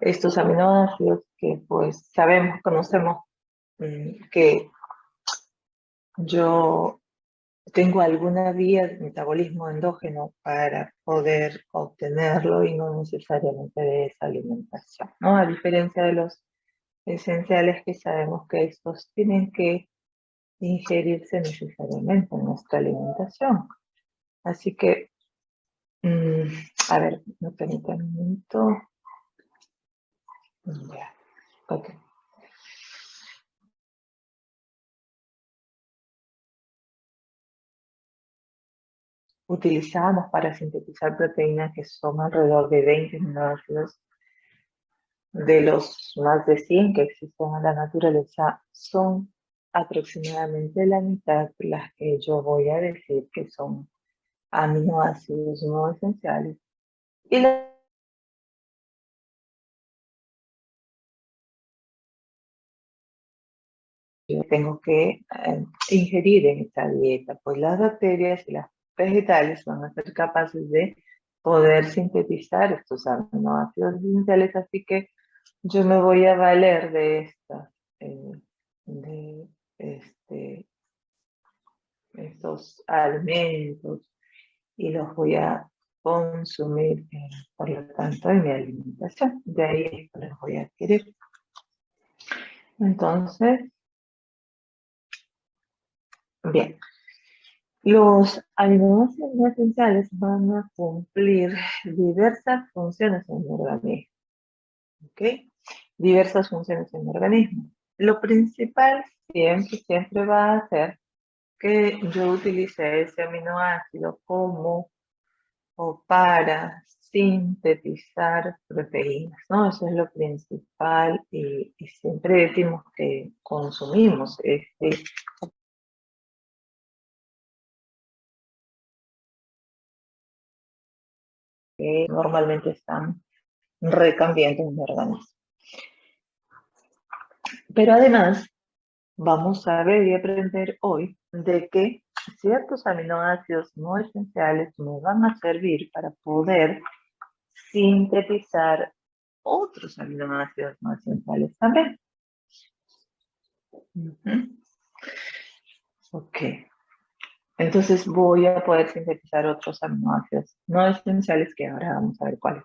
estos aminoácidos que pues conocemos que yo tengo alguna vía de metabolismo endógeno para poder obtenerlo y no necesariamente de esa alimentación, ¿no? A diferencia de los esenciales que sabemos que estos tienen que ingerirse necesariamente en nuestra alimentación. Así que, a ver, me permite un minuto. Ya, ok. Utilizamos para sintetizar proteínas que son alrededor de 20 aminoácidos. De los más de 100 que existen en la naturaleza, son aproximadamente la mitad las que yo voy a decir que son aminoácidos no esenciales. Y yo tengo que ingerir en esta dieta, pues las bacterias y las vegetales van a ser capaces de poder sintetizar estos aminoácidos esenciales, así que yo me voy a valer de estas, de este, estos alimentos y los voy a consumir, por lo tanto, en mi alimentación. De ahí los voy a adquirir. Entonces, bien, los aminoácidos no esenciales van a cumplir diversas funciones en el organismo. ¿Ok? Diversas funciones en el organismo. Lo principal siempre va a ser que yo utilice ese aminoácido como o para sintetizar proteínas, ¿no? Eso es lo principal y siempre decimos que consumimos que normalmente están recambiando en el organismo. Pero además, vamos a ver y aprender hoy de que ciertos aminoácidos no esenciales me van a servir para poder sintetizar otros aminoácidos no esenciales también. Ok. Entonces voy a poder sintetizar otros aminoácidos no esenciales que ahora vamos a ver cuáles.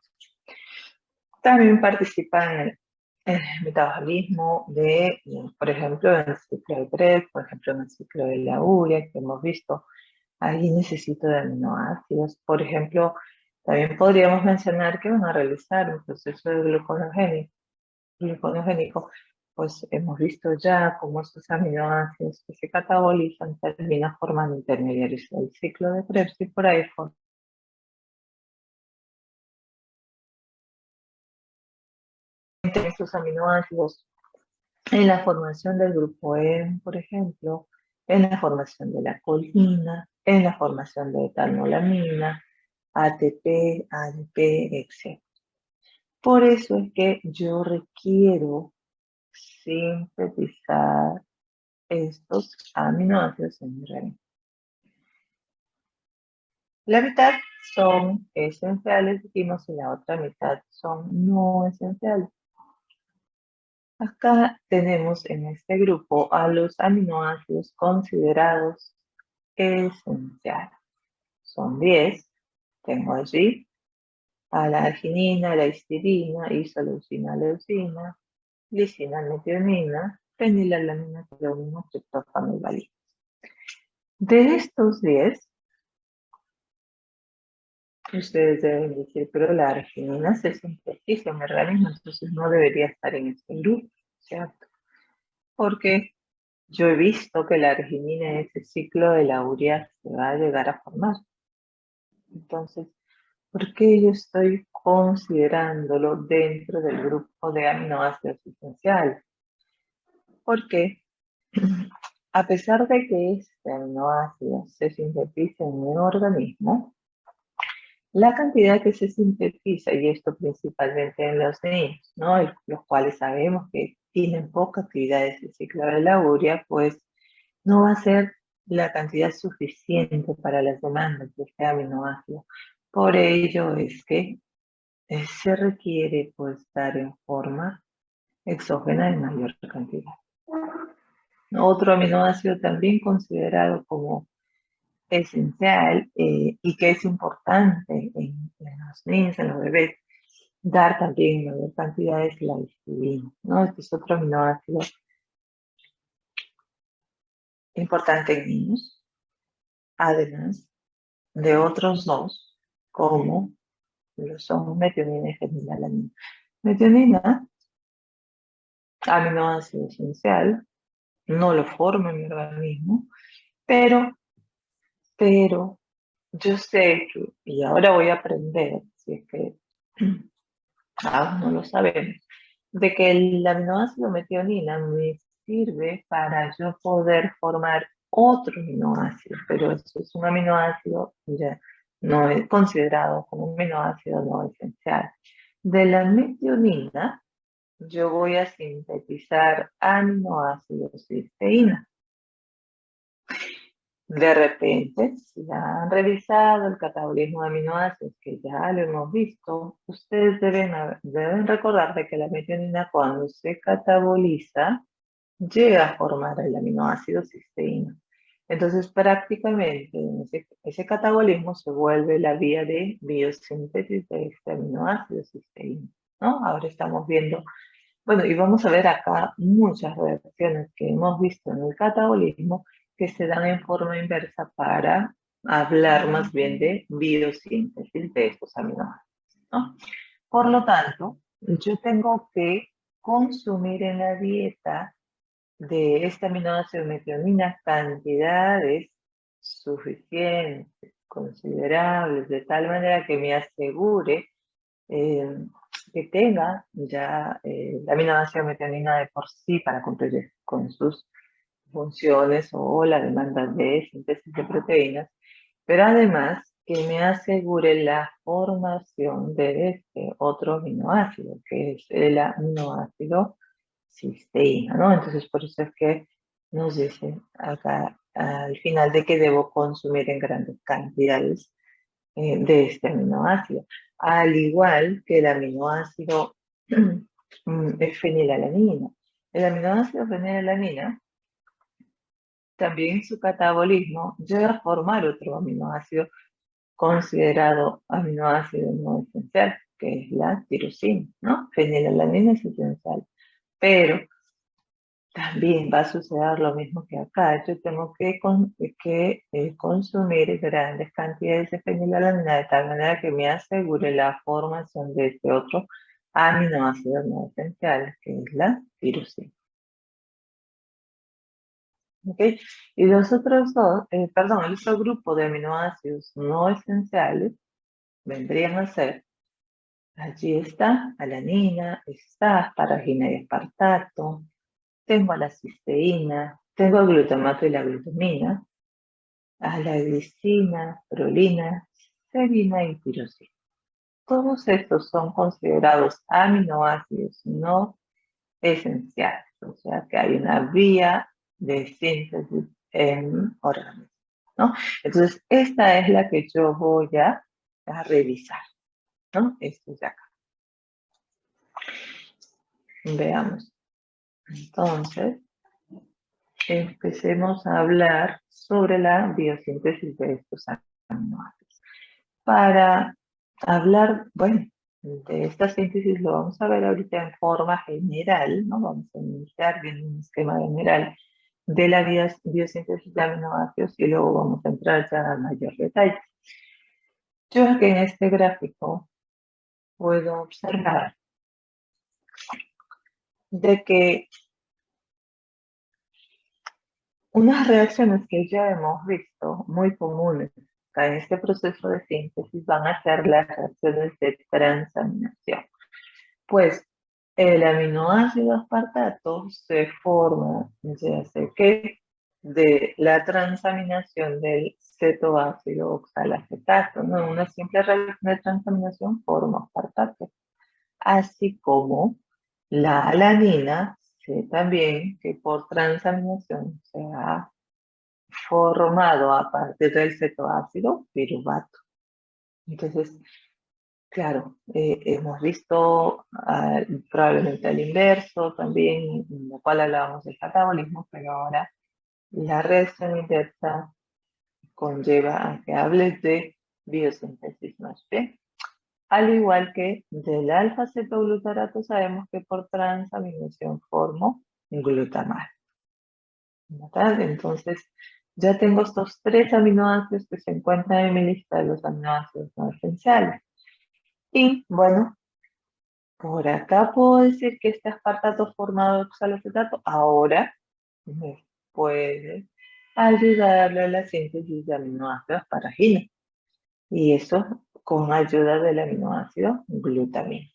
También participa en el metabolismo de, por ejemplo, en el ciclo de Krebs, por ejemplo, en el ciclo de la urea que hemos visto. Ahí necesito de aminoácidos. Por ejemplo, también podríamos mencionar que van a realizar un proceso de gluconogénico, pues hemos visto ya cómo estos aminoácidos que se catabolizan terminan formando intermediarios del ciclo de Krebs y por ahí estos aminoácidos en la formación del grupo E, por ejemplo, en la formación de la colina, en la formación de etanolamina, ATP, ADP, etc. Por eso es que yo requiero sintetizar estos aminoácidos en mi organismo. La mitad son esenciales, dijimos, y la otra mitad son no esenciales. Acá tenemos en este grupo a los aminoácidos considerados esenciales. Son 10. Tengo allí a la arginina, la histidina, isoleucina, leucina, lisina, metionina, fenilalanina, tironina, triptófano y valina. De estos 10, ustedes deben decir, pero la arginina se sintetiza en el organismo, entonces no debería estar en este grupo, ¿cierto? Porque yo he visto que la arginina en ese ciclo de la urea se va a llegar a formar. Entonces, ¿por qué yo estoy considerándolo dentro del grupo de aminoácidos esenciales? Porque a pesar de que este aminoácido se sintetiza en un organismo, la cantidad que se sintetiza, y esto principalmente en los niños, ¿no? Los cuales sabemos que tienen poca actividad de ese ciclo de la urea, pues no va a ser la cantidad suficiente para las demandas de este aminoácido. Por ello es que se requiere pues estar en forma exógena en mayor cantidad. Otro aminoácido también considerado como esencial y que es importante en los niños, en los bebés, dar también en mayor cantidad es la histidina, ¿no? Este es otro aminoácido importante en niños, además de otros dos, como lo son metionina y fenilalanina. Metionina, aminoácido esencial, no lo forma en mi organismo, pero yo sé que, y ahora voy a aprender, si es que aún no lo sabemos, de que el aminoácido metionina me sirve para yo poder formar otro aminoácido, pero eso es un aminoácido ya no es considerado como un aminoácido no esencial. De la metionina, yo voy a sintetizar aminoácidos cisteína. De repente, si ya han revisado el catabolismo de aminoácidos, que ya lo hemos visto, ustedes deben recordar de que la metionina cuando se cataboliza llega a formar el aminoácido cisteína. Entonces, prácticamente ese catabolismo se vuelve la vía de biosíntesis de este aminoácido cisteína, ¿no? Ahora estamos viendo, bueno, y vamos a ver acá muchas reacciones que hemos visto en el catabolismo que se dan en forma inversa para hablar más bien de biosíntesis de estos aminoácidos, ¿no? Por lo tanto, yo tengo que consumir en la dieta de este aminoácido metionina cantidades suficientes, considerables, de tal manera que me asegure eh, que tenga ya el aminoácido metionina de por sí para cumplir con sus funciones o la demanda de síntesis de proteínas, pero además que me asegure la formación de este otro aminoácido, que es el aminoácido cisteína, ¿no? Entonces, por eso es que nos dice acá al final de que debo consumir en grandes cantidades de este aminoácido, al igual que el aminoácido fenilalanina. El aminoácido fenilalanina también en su catabolismo llega a formar otro aminoácido considerado aminoácido no esencial, que es la tirosina, ¿no? Fenilalanina es esencial, pero también va a suceder lo mismo que acá. Yo tengo que consumir grandes cantidades de fenilalanina de tal manera que me asegure la formación de este otro aminoácido no esencial, que es la tirosina. ¿Ok? Y los otros dos, perdón, el otro grupo de aminoácidos no esenciales vendrían a ser, allí está alanina, está asparagina y aspartato, tengo a la cisteína, tengo el glutamato y la glutamina, a la glicina, prolina, serina y tirosina. Todos estos son considerados aminoácidos no esenciales, o sea que hay una vía de síntesis en organismos, ¿no? Entonces, esta es la que yo voy a revisar, ¿no? Esto es de acá. Veamos. Entonces, empecemos a hablar sobre la biosíntesis de estos aminoácidos. Para hablar, bueno, de esta síntesis lo vamos a ver ahorita en forma general, ¿no? Vamos a iniciar viendo un esquema general de la biosíntesis de aminoácidos y luego vamos a entrar ya a mayor detalle. Yo aquí en este gráfico puedo observar de que unas reacciones que ya hemos visto muy comunes en este proceso de síntesis van a ser las reacciones de transaminación. Pues el aminoácido aspartato se forma, ya sé que, de la transaminación del cetoácido oxalacetato, ¿no? Una simple reacción de transaminación forma aspartato, así como la alanina, sé también que por transaminación se ha formado a partir del cetoácido piruvato. Entonces, claro, hemos visto probablemente al inverso también, en lo cual hablábamos del catabolismo, pero ahora la reacción inversa conlleva a que hables de biosíntesis más bien. Al igual que del alfa-cetoglutarato, sabemos que por transaminación formo glutamato, ¿verdad? Entonces, ya tengo estos 3 aminoácidos que se encuentran en mi lista de los aminoácidos no esenciales. Y, bueno, por acá puedo decir que este aspartato formado de oxaloacetato ahora me puede ayudarle a la síntesis de aminoácidos paragina. Y eso con ayuda del aminoácido glutamina.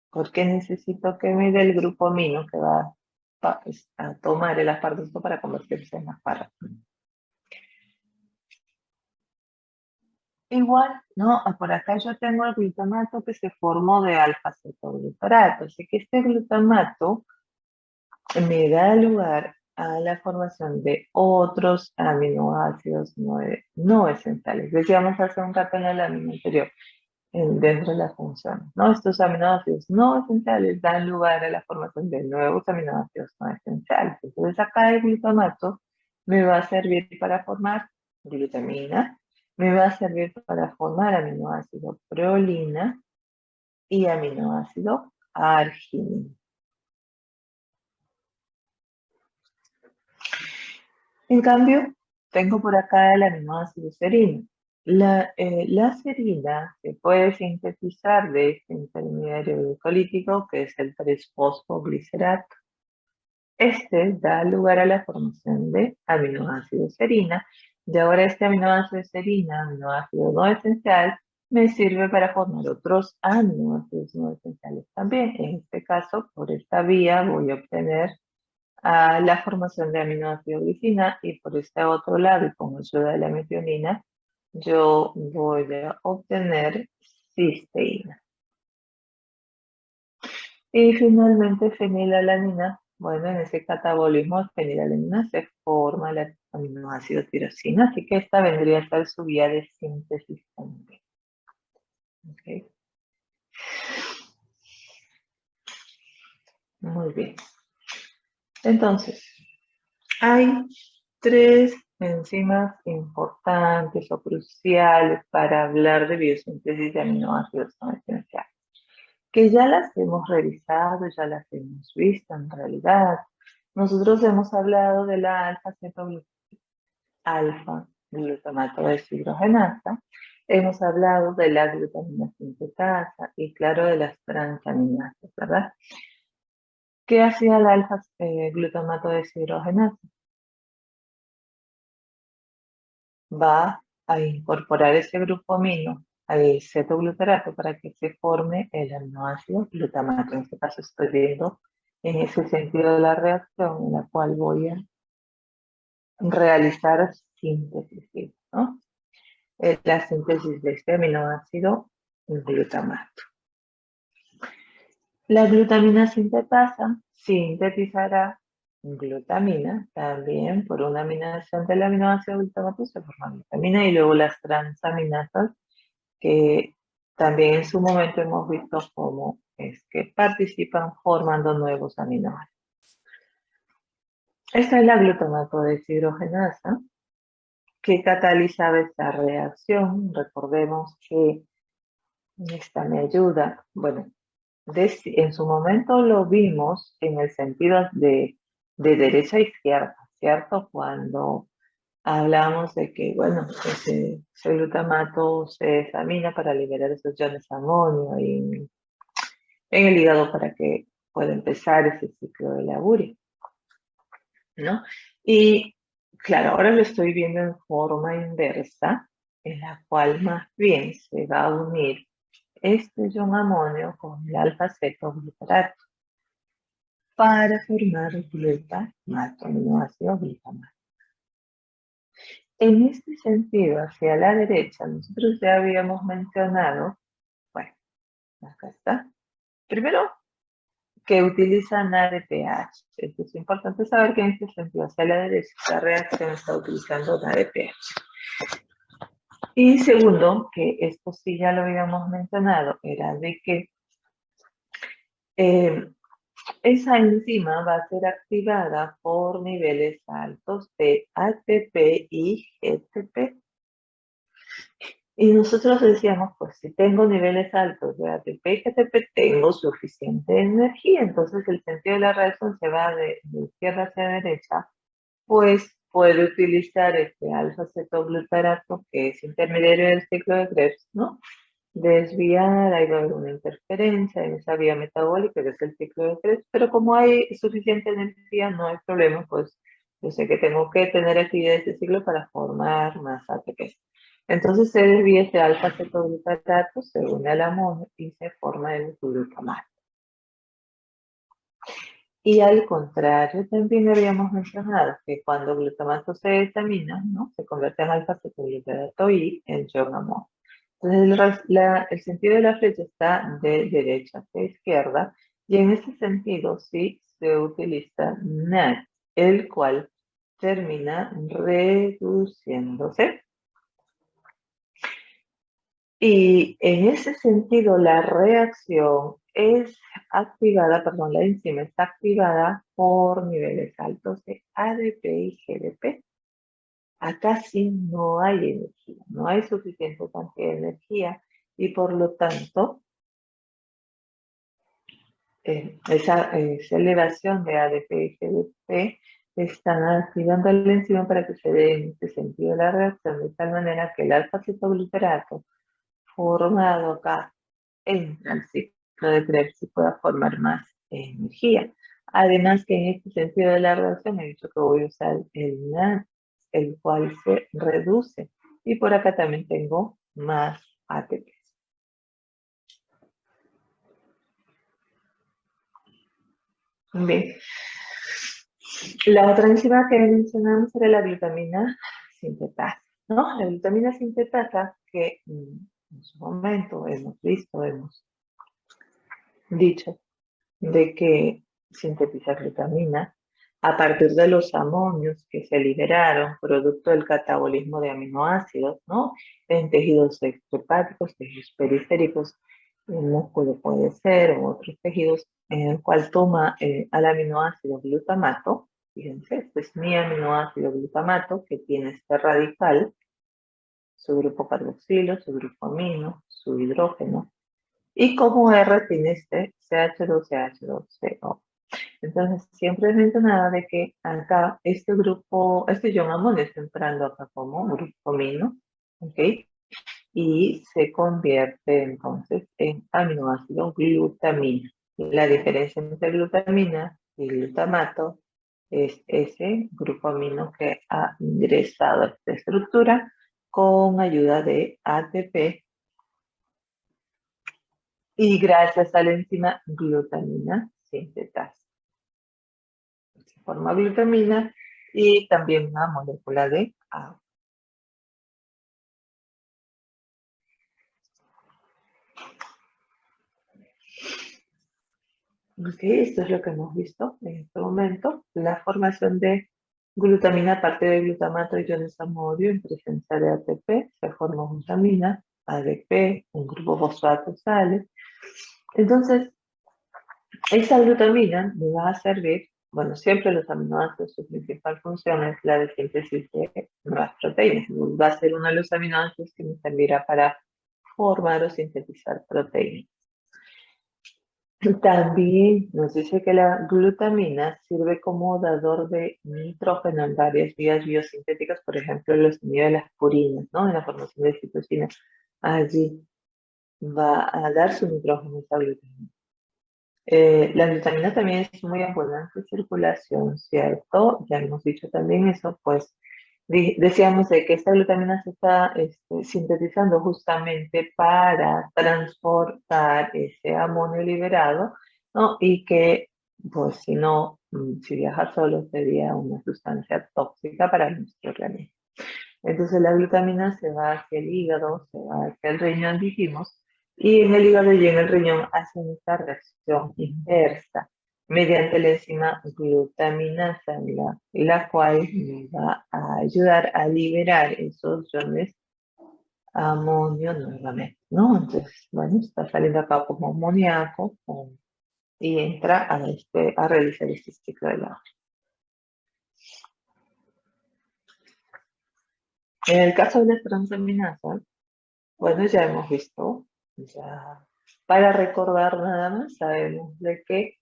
Porque necesito que me dé el grupo amino que va a tomar el aspartato para convertirse en aspartato. Igual, ¿no? Por acá yo tengo el glutamato que se formó de alfa-cetoglutarato. Así que este glutamato me da lugar a la formación de otros aminoácidos no esenciales. Decíamos hace un rato en la lámina anterior, dentro de las funciones, ¿no? Estos aminoácidos no esenciales dan lugar a la formación de nuevos aminoácidos no esenciales. Entonces acá el glutamato me va a servir para formar glutamina, me va a servir para formar aminoácido proteína y aminoácido arginina. En cambio, tengo por acá el aminoácido serina. La serina se puede sintetizar de este intermediario glucolítico que es el 3-fosfoglicerato. Este da lugar a la formación de aminoácido serina y ahora este aminoácido serina, aminoácido no esencial, me sirve para formar otros aminoácidos no esenciales también. En este caso, por esta vía voy a obtener la formación de aminoácido glicina y por este otro lado y con ayuda de la metionina yo voy a obtener cisteína. Y finalmente fenilalanina, bueno, en ese catabolismo de fenilalanina se forma el aminoácido tirosina, así que esta vendría a ser su vía de síntesis también. ¿Okay? Muy bien. Entonces, hay 3 enzimas importantes o cruciales para hablar de biosíntesis de aminoácidos no esenciales, que ya las hemos revisado, ya las hemos visto en realidad. Nosotros hemos hablado de la alfa-glutamato deshidrogenasa, hemos hablado de la glutamina sintetasa y claro de las transaminasas, ¿verdad? ¿Qué hacía el alfa-glutamato deshidrogenasa? Va a incorporar ese grupo amino al cetoglutarato para que se forme el aminoácido glutamato. En este caso estoy viendo en ese sentido de la reacción en la cual voy a realizar síntesis, ¿no? La síntesis de este aminoácido glutamato. La glutamina sintetasa sintetizará glutamina también por una aminación del aminoácido glutamato se forma glutamina y luego las transaminasas que también en su momento hemos visto cómo es que participan formando nuevos aminoácidos. Esta es la glutamato deshidrogenasa que catalizaba esta reacción. Recordemos que esta me ayuda, bueno, en su momento lo vimos en el sentido de derecha a izquierda, ¿cierto? Cuando hablamos de que, bueno, ese glutamato se examina para liberar esos iones de amonio en el hígado para que pueda empezar ese ciclo de la urea, ¿no? Y claro, ahora lo estoy viendo en forma inversa, en la cual más bien se va a unir este ion amonio con el alfa-cetoglutarato para formar glutamato, aminoácido glutamato. En este sentido, hacia la derecha, nosotros ya habíamos mencionado, bueno, acá está, primero que utilizan ADPH. Es importante saber que en este sentido, hacia la derecha, esta reacción está utilizando ADPH. Y segundo, que esto sí ya lo habíamos mencionado, era de que esa enzima va a ser activada por niveles altos de ATP y GTP. Y nosotros decíamos, pues si tengo niveles altos de ATP y GTP, tengo suficiente energía. Entonces el sentido de la reacción se va de izquierda hacia derecha, pues puede utilizar este alfa-cetoglutarato, que es intermediario del ciclo de Krebs, ¿no? Desviar, ahí va a haber una interferencia en esa vía metabólica, que es el ciclo de Krebs, pero como hay suficiente energía, no hay problema, pues yo sé que tengo que tener actividad de ese ciclo para formar más ATP. Entonces se desvía ese alfa-cetoglutarato, se une al amonio y se forma el glutamato. Y al contrario, también habíamos mencionado que cuando glutamato se desamina, ¿no? Se convierte en alfa-cetoglutarato y en young amonio. Entonces, el sentido de la flecha está de derecha hacia izquierda, y en ese sentido sí se utiliza NAD, el cual termina reduciéndose. Y en ese sentido, la reacción es activada, perdón, la enzima está activada por niveles altos de ADP y GDP. Acá sí no hay energía, no hay suficiente cantidad de energía, y por lo tanto, esa elevación de ADP y GDP están activando la enzima para que se dé en este sentido la reacción, de tal manera que el alfa-cetoglutarato formado acá entra al ciclo de Krebs y pueda formar más energía. Además que en este sentido de la reacción he dicho que voy a usar el NAD, el cual se reduce. Y por acá también tengo más ATP. Bien. La otra enzima que mencionamos era la glutamina sintetasa, ¿no? La glutamina sintetasa que en su momento hemos visto, hemos dicho de que sintetiza glutamina a partir de los amonios que se liberaron producto del catabolismo de aminoácidos, ¿no? En tejidos extrahepáticos, tejidos periféricos, el músculo puede ser, o otros tejidos, en el cual toma al aminoácido glutamato. Fíjense, este es mi aminoácido glutamato que tiene este radical, su grupo carboxilo, su grupo amino, su hidrógeno, y como R tiene este CH2CH2CO. Entonces, siempre es mencionada de que acá este grupo, este ion amonio está entrando acá como grupo amino, ¿ok? Y se convierte entonces en aminoácido glutamina. La diferencia entre glutamina y glutamato es ese grupo amino que ha ingresado a esta estructura con ayuda de ATP y gracias a la enzima glutamina sintetasa. Se forma glutamina y también una molécula de agua. Ok, esto es lo que hemos visto en este momento. La formación de glutamina a partir de glutamato y iones amonio en presencia de ATP. Se forma glutamina, ADP, un grupo fosfato sales. Entonces, esa glutamina me va a servir, bueno, siempre los aminoácidos, su principal función es la de síntesis de nuevas proteínas. Va a ser uno de los aminoácidos que me servirá para formar o sintetizar proteínas. También nos dice que la glutamina sirve como dador de nitrógeno en varias vías biosintéticas, por ejemplo, en los de las purinas, ¿no? En la formación de citosina. Allí va a dar su nitrógeno esa glutamina. La glutamina también es muy abundante en circulación, ¿cierto? Ya hemos dicho también eso, pues decíamos de que esta glutamina se está sintetizando justamente para transportar ese amonio liberado, ¿no? Y que, pues si no, si viaja solo sería una sustancia tóxica para nuestro organismo. Entonces la glutamina se va hacia el hígado, se va hacia el riñón, dijimos, y en el hígado y en el riñón hacen esta reacción inversa mediante la enzima glutaminasa, la cual nos va a ayudar a liberar esos iones amonio nuevamente, ¿no? Entonces, bueno, está saliendo acá como amoníaco y entra a realizar este ciclo de la. En el caso de las transaminasas, bueno, ya hemos visto, ya para recordar nada más, sabemos de que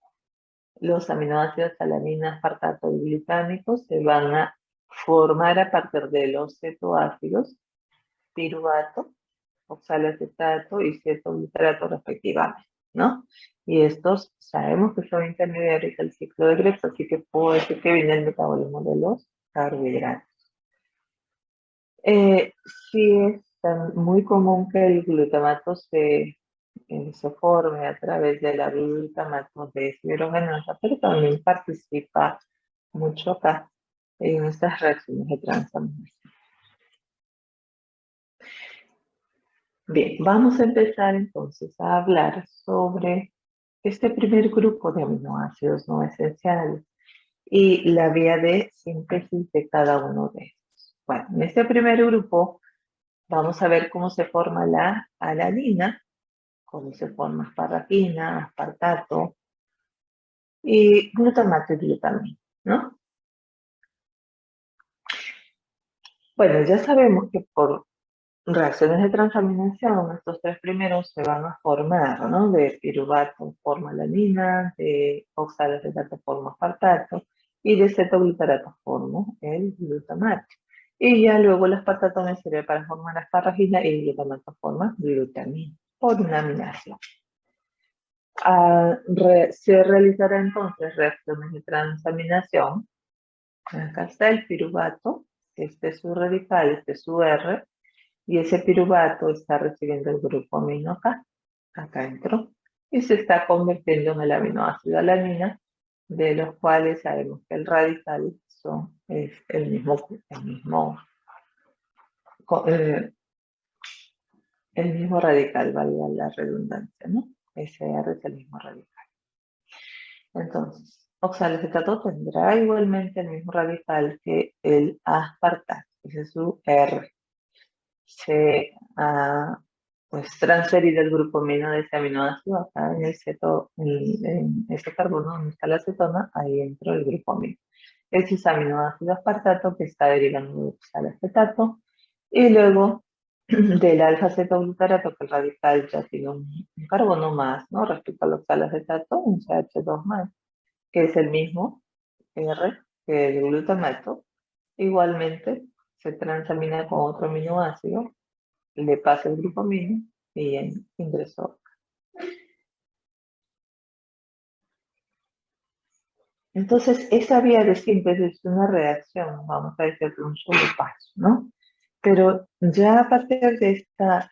los aminoácidos alanina, aspartato y glitámico se van a formar a partir de los cetoácidos, piruvato, oxaloacetato y cetoglutarato respectivamente, ¿no? Y estos sabemos que son intermediarios del ciclo de Krebs, así que puedo decir que viene el metabolismo de los carbohidratos. Eh, sí es muy común que el glutamato se forme a través de la glutamato deshidrogenasa, pero también participa mucho acá en estas reacciones de transaminación. Bien, vamos a empezar entonces a hablar sobre este primer grupo de aminoácidos no esenciales y la vía de síntesis de cada uno de ellos. Bueno, en este primer grupo vamos a ver cómo se forma la alanina, cómo se forma asparagina, aspartato y glutamato y glutamina, ¿no? Bueno, ya sabemos que por reacciones de transaminación, estos tres primeros se van a formar, ¿no? De piruvato forma alanina, de oxalacetato forma aspartato y de cetoglutarato forma el glutamato. Y ya luego el aspartato me sirve para formar asparagina y el glutamato forma glutamina por una aminación. Se realizará entonces reacciones de transaminación. Acá está el piruvato, este es su radical, este es su R, y ese piruvato está recibiendo el grupo amino acá adentro, y se está convirtiendo en el aminoácido alanina, de los cuales sabemos que el radical es el mismo radical, valga la redundancia, ¿no? SR es el mismo radical. Entonces, oxalacetato tendrá igualmente el mismo radical que el aspartato, ese es su R. Se ha transferido el grupo amino de ese aminoácido acá en el en este carbono donde está la acetona, ahí entró el grupo amino. Ese es aminoácido aspartato que está derivando de oxalacetato y luego del alfa-cetoglutarato, que el radical ya tiene un carbono más, ¿no? Respecto al oxalacetato, un CH2 más, que es el mismo R que el glutamato. Igualmente se transamina con otro aminoácido, le pasa el grupo amino y ingresó. Entonces, esa vía de síntesis es una reacción, vamos a decir, de un solo paso, ¿no? Pero ya a partir de esta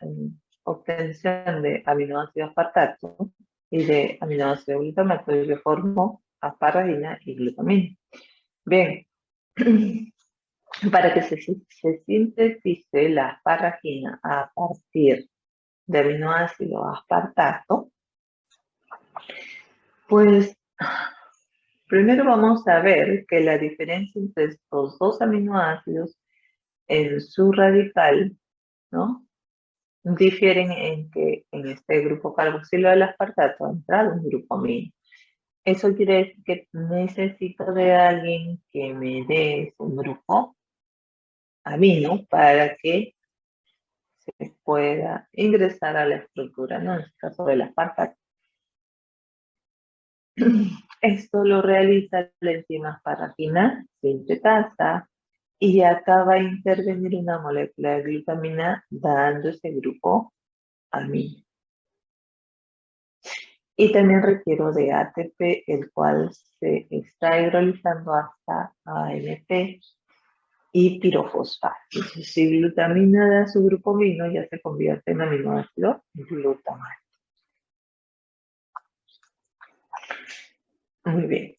obtención de aminoácido aspartato y de aminoácido glutamato, se formó asparagina y glutamina. Bien, para que se sintetice la asparagina a partir de aminoácido aspartato, pues primero vamos a ver que la diferencia entre estos dos aminoácidos en su radical, ¿no? Difieren en que en este grupo carboxilo del aspartato ha entrado un grupo amino. Eso quiere decir que necesito de alguien que me dé un grupo amino para que se pueda ingresar a la estructura, ¿no? En este caso del aspartato. Esto lo realiza la enzima asparagina sintetasa y acá va a intervenir una molécula de glutamina dando ese grupo amino. Y también requiero de ATP, el cual se está hidrolizando hasta AMP y pirofosfato. Entonces, si glutamina da su grupo amino, ya se convierte en aminoácido glutamato. Muy bien.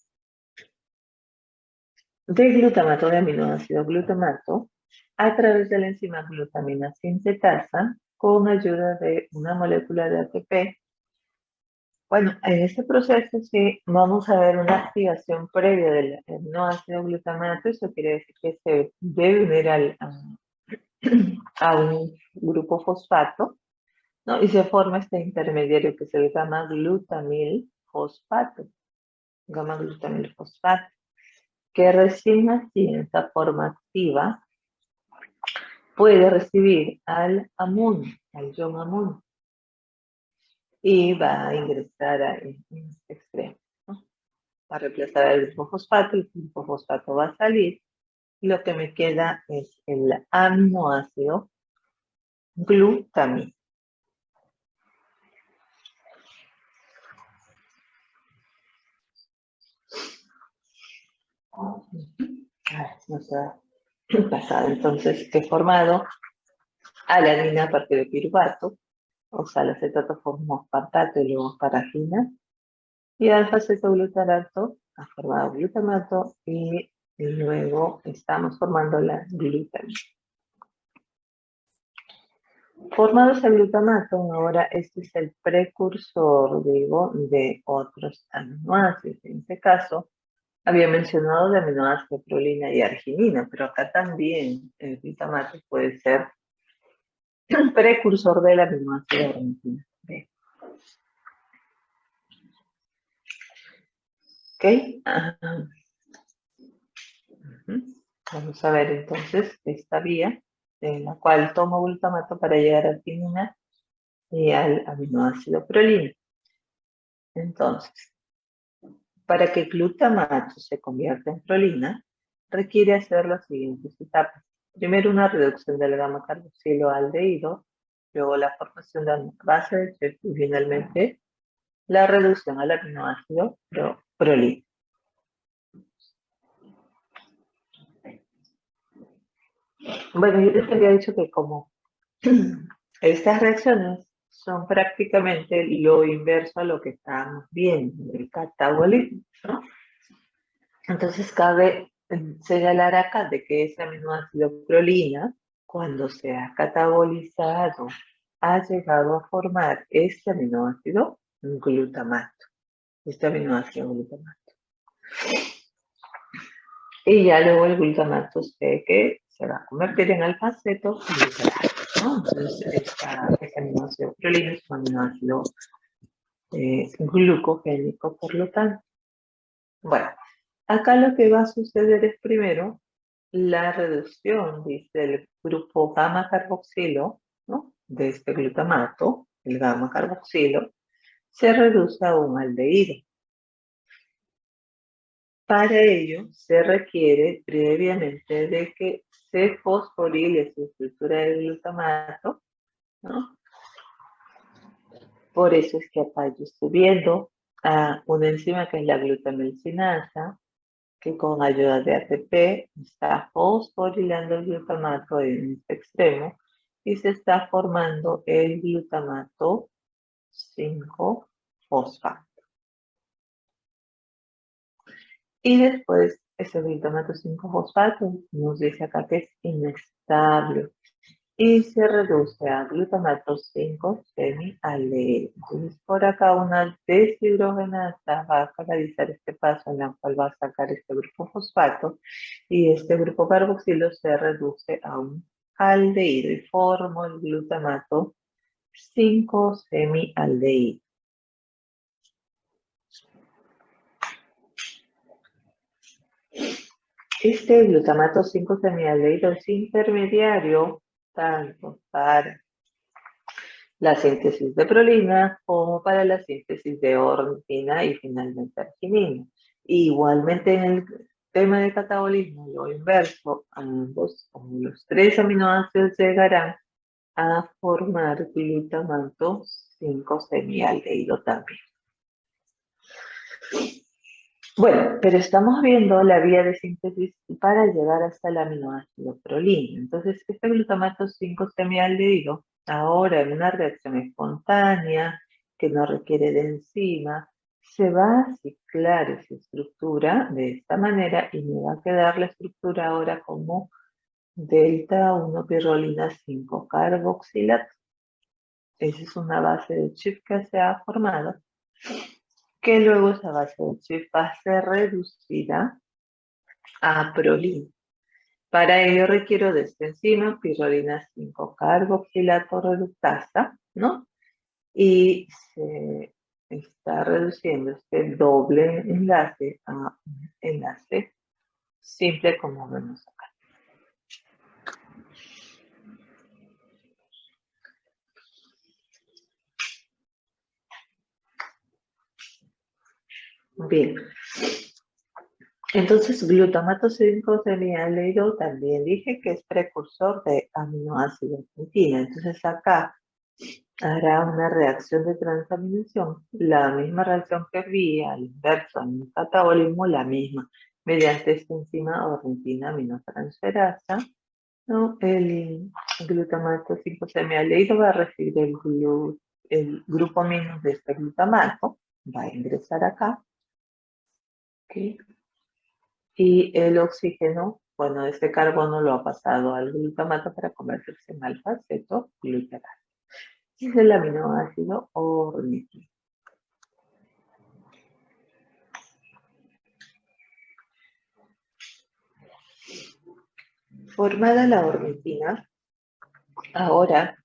De glutamato de aminoácido glutamato, a través de la enzima glutamina sintetasa, con ayuda de una molécula de ATP. Bueno, en este proceso sí vamos a ver una activación previa del aminoácido glutamato. Eso quiere decir que se debe unir a un grupo fosfato, ¿no? Y se forma este intermediario que es el gamma-glutamil fosfato, gamma-glutamil fosfato, que recién así en esta forma activa puede recibir al amun, al ion amun, y va a ingresar en este extremo, ¿no? Va a reemplazar el grupo fosfato, el grupo fosfato va a salir, y lo que me queda es el aminoácido glutamina. Nos ha pasado entonces que he formado alanina a partir de piruvato, o sea, el acetato formó aspartato y luego parafina, y alfa-cetoglutarato ha formado glutamato y luego estamos formando la glutamina. Formados el glutamato, ahora este es el precursor, digo, de otros aminoácidos. En este caso, había mencionado de aminoácidos prolina y arginina, pero acá también el glutamato puede ser un precursor del aminoácido arginina. ¿Ok? Vamos a ver entonces esta vía en la cual tomo glutamato para llegar a arginina y al aminoácido prolina. Entonces, para que el glutamato se convierta en prolina, requiere hacer las siguientes etapas. Primero, una reducción del gamma-carboxilo aldehído, luego la formación de una base de Schiff y finalmente la reducción al aminoácido prolina. Bueno, yo les había dicho que como estas reacciones son prácticamente lo inverso a lo que estábamos viendo, el catabolismo, ¿no? Entonces cabe señalar acá de que ese aminoácido prolina, cuando se ha catabolizado, ha llegado a formar este aminoácido glutamato, este aminoácido glutamato. Y ya luego el glutamato que se va a convertir en alfa-ceto glutarato, ¿no? Entonces este aminoácido prolina es un aminoácido glucogénico, por lo tanto. Bueno, acá lo que va a suceder es primero la reducción, dice, del grupo gamma-carboxilo, ¿no? De este glutamato, el gamma-carboxilo, se reduce a un aldehído. Para ello se requiere previamente de que se fosforile su estructura del glutamato, ¿no? Por eso es que acá yo estoy viendo a una enzima que es la glutamilcinasa, que con ayuda de ATP está fosforilando el glutamato en este extremo y se está formando el glutamato 5-fosfato. Y después ese glutamato 5-fosfato nos dice acá que es inestable y se reduce a glutamato 5 semialdehído. Entonces por acá una deshidrogenasa va a catalizar este paso en la cual va a sacar este grupo fosfato y este grupo carboxilo se reduce a un aldehído y forma el glutamato 5 semialdehído. Este glutamato 5 semialdehído es intermediario tanto para la síntesis de prolina como para la síntesis de ornina y finalmente arginina. Igualmente en el tema de catabolismo, lo inverso, ambos o los tres aminoácidos llegarán a formar glutamato 5 semialdehído también. Bueno, pero estamos viendo la vía de síntesis para llegar hasta el aminoácido prolina. Entonces, este glutamato 5 semialdehído, ahora en una reacción espontánea que no requiere de enzima, se va a ciclar esa estructura de esta manera y me va a quedar la estructura ahora como delta 1 pirrolina 5 carboxilato. Esa es una base de Schiff que se ha formado, que luego esa base de Schiff va a ser reducida a prolina Para ello requiero de esta enzima, pirrolina 5-carboxilato reductasa, ¿no? Y se está reduciendo este doble enlace a un enlace simple como vemos acá. Bien, entonces glutamato 5-semialdehído también dije que es precursor de aminoácido arginina. Entonces acá hará una reacción de transaminación, la misma reacción que vi al inverso en el catabolismo, la misma, mediante esta enzima ornitina aminotransferasa, ¿no? El glutamato 5-semialdehído va a recibir el grupo amino de este glutamato, va a ingresar acá, ¿ok? Y el oxígeno, bueno, este carbono lo ha pasado al glutamato para convertirse en alfa-cetoglutarate. Es el aminoácido ornitina. Formada la ornitina, ahora,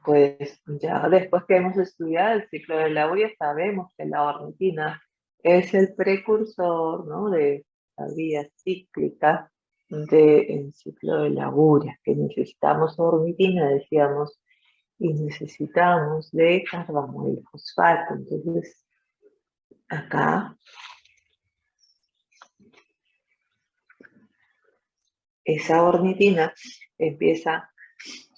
pues ya después que hemos estudiado el ciclo de la urea, sabemos que la ornitina es el precursor, ¿no?, de la vía cíclica del ciclo de la urea, que necesitamos ornitina, decíamos, y necesitamos de carbamoil fosfato. Entonces, acá, esa ornitina empieza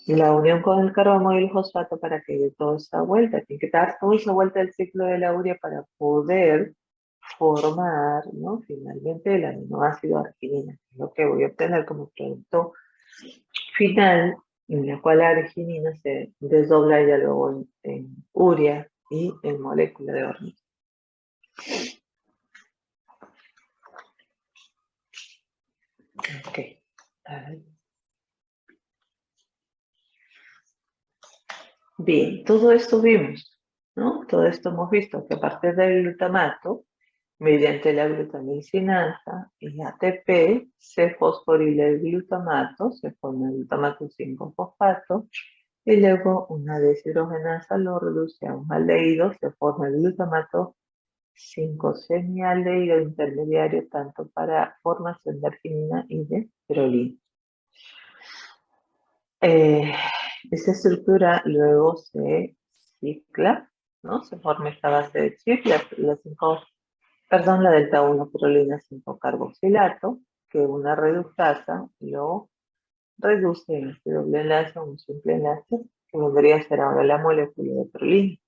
la unión con el carbamoil fosfato para que dé toda esa vuelta. Tiene que dar toda esa vuelta del ciclo de la urea para poder formar, ¿no?, finalmente el aminoácido arginina, lo que voy a obtener como producto final, en la cual la arginina se desdobla ya luego en urea y en molécula de ornitina. Ok. Bien, todo esto vimos, ¿no? Todo esto hemos visto que a partir del glutamato, mediante la glutamicinasa y ATP, se fosforila el glutamato, se forma el glutamato 5-fosfato, y luego una deshidrogenasa lo reduce a un aldehído, se forma el glutamato 5-semialdehído intermediario, tanto para formación de arginina y de pirrolina. Esta estructura luego se cicla, ¿no? Se forma esta base de chip, la delta 1 pirrolina 5-carboxilato, que una reductasa lo reduce en este doble enlace a un simple enlace, que vendría a ser ahora la molécula de pirrolina.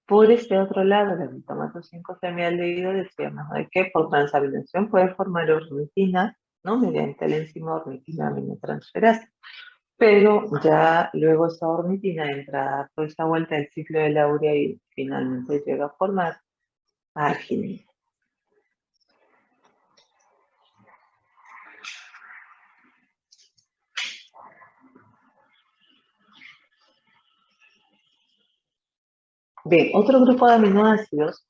Por este otro lado, el glutamato 5-semialdehído, decíamos de que por transaminación puede formar ornitina, ¿no?, mediante la enzima ornitina aminotransferasa. Pero ya luego esa ornitina entra a toda esa vuelta del ciclo de la urea y finalmente llega a formar arginina. Bien, otro grupo de aminoácidos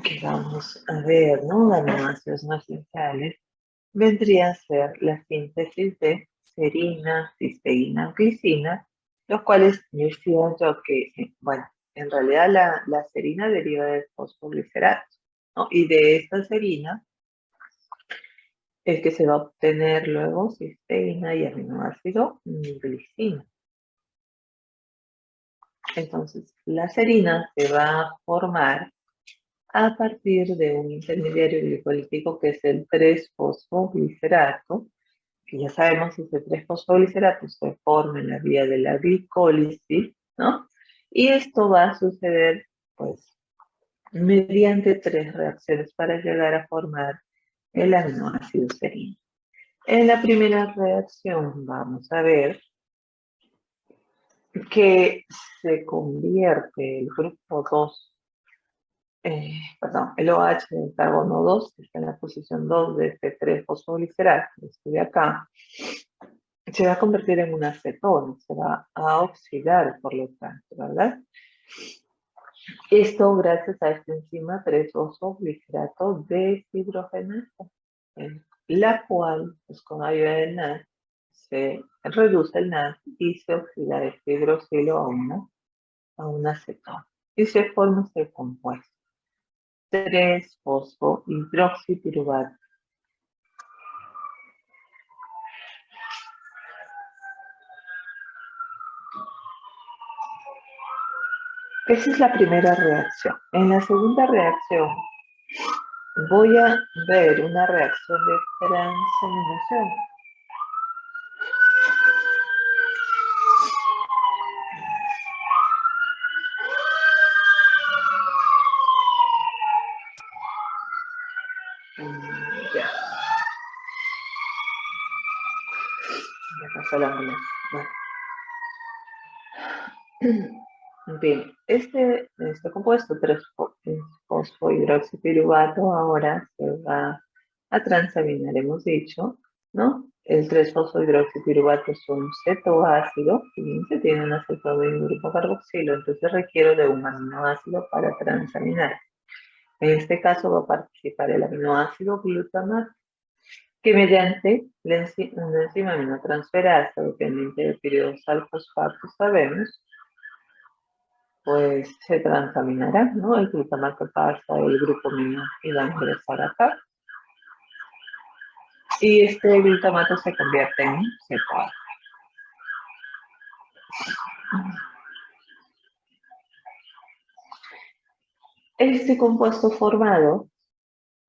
que vamos a ver, ¿no?, de aminoácidos no esenciales, vendría a ser la síntesis de serina, cisteína, glicina, los cuales decía yo que, bueno, en realidad la serina deriva de fosfogliceratos, ¿no? Y de esta serina es que se va a obtener luego cisteína y aminoácido glicina. Entonces, la serina se va a formar a partir de un intermediario glicolítico que es el 3-fosfoglicerato, que ya sabemos que ese 3-fosfoglicerato se forma en la vía de la glicólisis, ¿no? Y esto va a suceder, pues, mediante 3 reacciones para llegar a formar el aminoácido serina. En la primera reacción vamos a ver que se convierte el grupo 2, el OH del carbono 2, que está en la posición 2 de este 3-fosfoglicerato, este de acá, se va a convertir en una acetona, se va a oxidar, por lo tanto, ¿verdad? Esto gracias a esta enzima 3-fosfoglicerato deshidrogenasa, la cual, pues con ayuda del NAD, se reduce el NAD y se oxida este hidroxilo a una acetona. Y se forma este compuesto, 3-fosfohidroxipiruvato. Esa es la primera reacción. En la segunda reacción voy a ver una reacción de transaminación. Ya, ya pasó la ambulancia. Bueno. Bien, este compuesto 3-fosfohidroxipiruvato ahora se va a transaminar, hemos dicho, ¿no? El 3-fosfohidroxipiruvato es un cetoácido, fíjense, tiene una cetona y un grupo carboxilo, entonces requiero de un aminoácido para transaminar. En este caso va a participar el aminoácido glutamato, que mediante una enzima aminotransferasa dependiente del piridosal fosfato, sabemos, pues se transaminará, ¿no? El glutamato pasa el grupo amino y va a ingresar acá. Y este glutamato se convierte en cetoasa. Este compuesto formado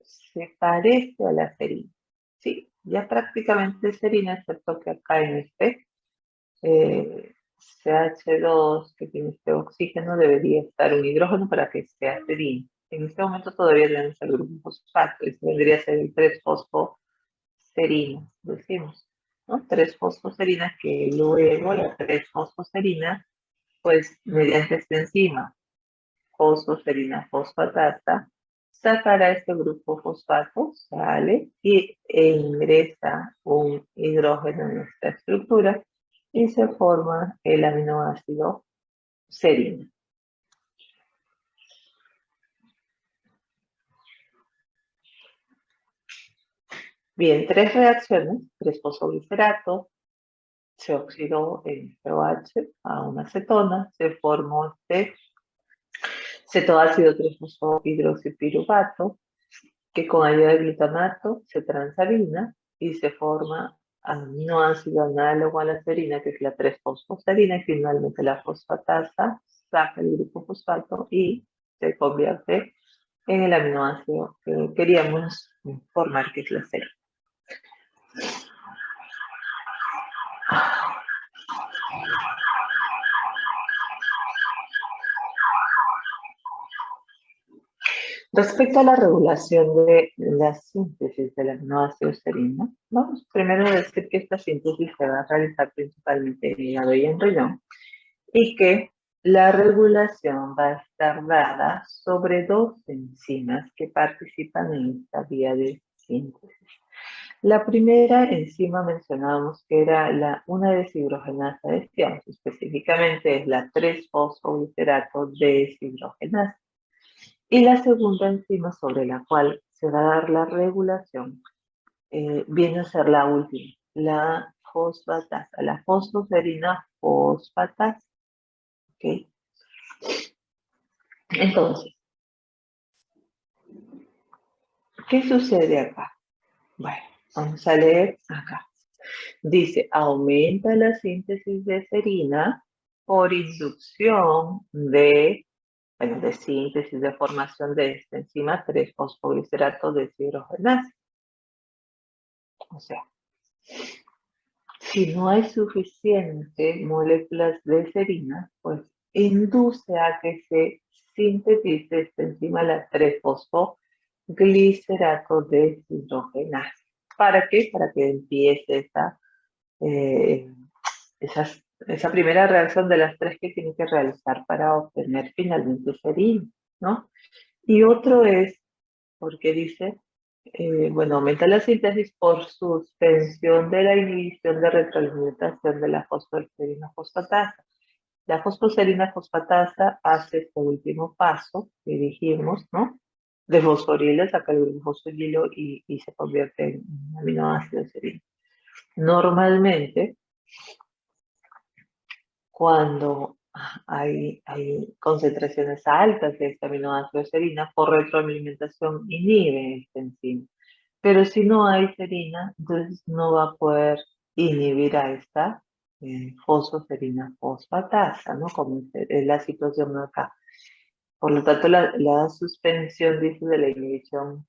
se parece a la serina, ¿sí? Ya prácticamente serina, excepto que acá en este CH2, que tiene este oxígeno, debería estar un hidrógeno para que sea serina. En este momento todavía tenemos el grupo fosfato, este vendría a ser el 3-fosfoserina, decimos, ¿no? 3-fosfoserinas que luego la 3-fosfoserina, pues mediante esta enzima, fosfoserina fosfatasa, sacará este grupo fosfato, sale e ingresa un hidrógeno en esta estructura y se forma el aminoácido serina. Bien, tres reacciones, 3-fosfoglicerato, se oxidó en OH a una acetona, se formó este cetoácido 3-fosfohidroxipiruvato, que con ayuda de glutamato se transamina y se forma aminoácido análogo a la serina, que es la 3-fosfoserina, y finalmente la fosfatasa saca el grupo fosfato y se convierte en el aminoácido que queríamos formar, que es la serina. Respecto a la regulación de la síntesis del aminoácido serina, vamos primero a decir que esta síntesis se va a realizar principalmente en hígado y en riñón, y que la regulación va a estar dada sobre dos enzimas que participan en esta vía de síntesis. La primera enzima mencionábamos que era una deshidrogenasa, decíamos específicamente es la 3-fosfoglicerato deshidrogenasa. Y la segunda enzima sobre la cual se va a dar la regulación viene a ser la última, la fosfatasa, la fosfoserina fosfatasa. ¿Okay? Entonces, ¿qué sucede acá? Bueno, vamos a leer acá. Dice, aumenta la síntesis de serina por inducción de síntesis de formación de esta enzima 3-fosfoglicerato deshidrogenasa. O sea, si no hay suficientes moléculas de serina, pues induce a que se sintetice esta enzima, la 3-fosfoglicerato deshidrogenasa. ¿Para qué? Para que empiece esa primera reacción de las tres que tiene que realizar para obtener finalmente serina, ¿no? Y otro es, porque dice, bueno, aumenta la síntesis por suspensión de la inhibición de retroalimentación de la fosfoesterina fosfatasa. La fosfoserina fosfatasa hace este último paso que dijimos, ¿no? De fosforilo, saca el grupo fosforilo y se convierte en aminoácido serina. Normalmente, cuando hay concentraciones altas de este aminoácido serina, por retroalimentación inhibe esta enzima. Pero si no hay serina, entonces no va a poder inhibir a esta fosfoserina fosfatasa, ¿no? Como es la situación acá. Por lo tanto, la suspensión, dice, de la inhibición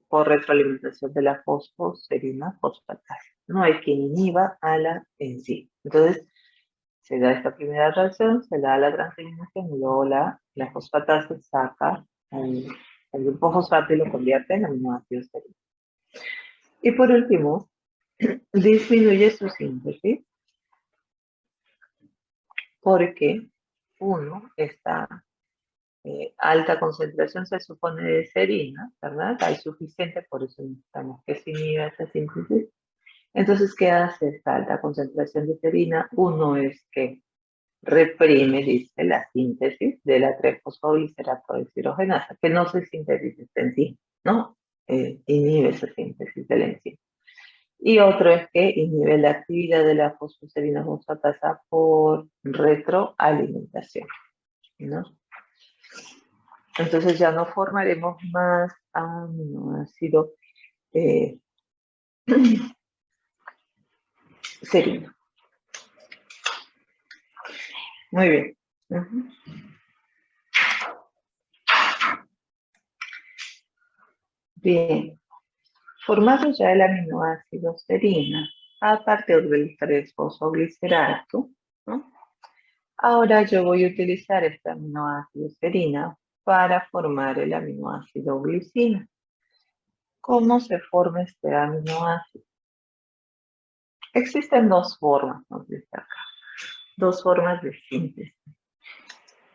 por retroalimentación de la fosfoserina fosfatasa. No hay quien inhiba a la enzima. Entonces, se da esta primera reacción, se da la transaminación y luego la fosfatasa saca el grupo fosfato y lo convierte en aminoácido serina. Y por último, disminuye su síntesis porque, uno, esta alta concentración se supone de serina, ¿verdad? Hay suficiente, por eso necesitamos que se inhiba esa síntesis. Entonces, ¿qué hace esta alta concentración de serina? Uno es que reprime, dice, la síntesis de la 3-fosfoglicerato deshidrogenasa, que no se sintetiza esta enzima, ¿no? Inhibe esa síntesis de la enzima. Y otro es que inhibe la actividad de la fosfoserina fosfatasa por retroalimentación, ¿no? Entonces ya no formaremos más aminoácido serina. Muy bien. Bien. Formado ya el aminoácido serina a partir del 3-fosfoglicerato, ¿no? Ahora yo voy a utilizar este aminoácido serina para formar el aminoácido glicina. ¿Cómo se forma este aminoácido? Existen dos formas, nos dice acá, dos formas de síntesis.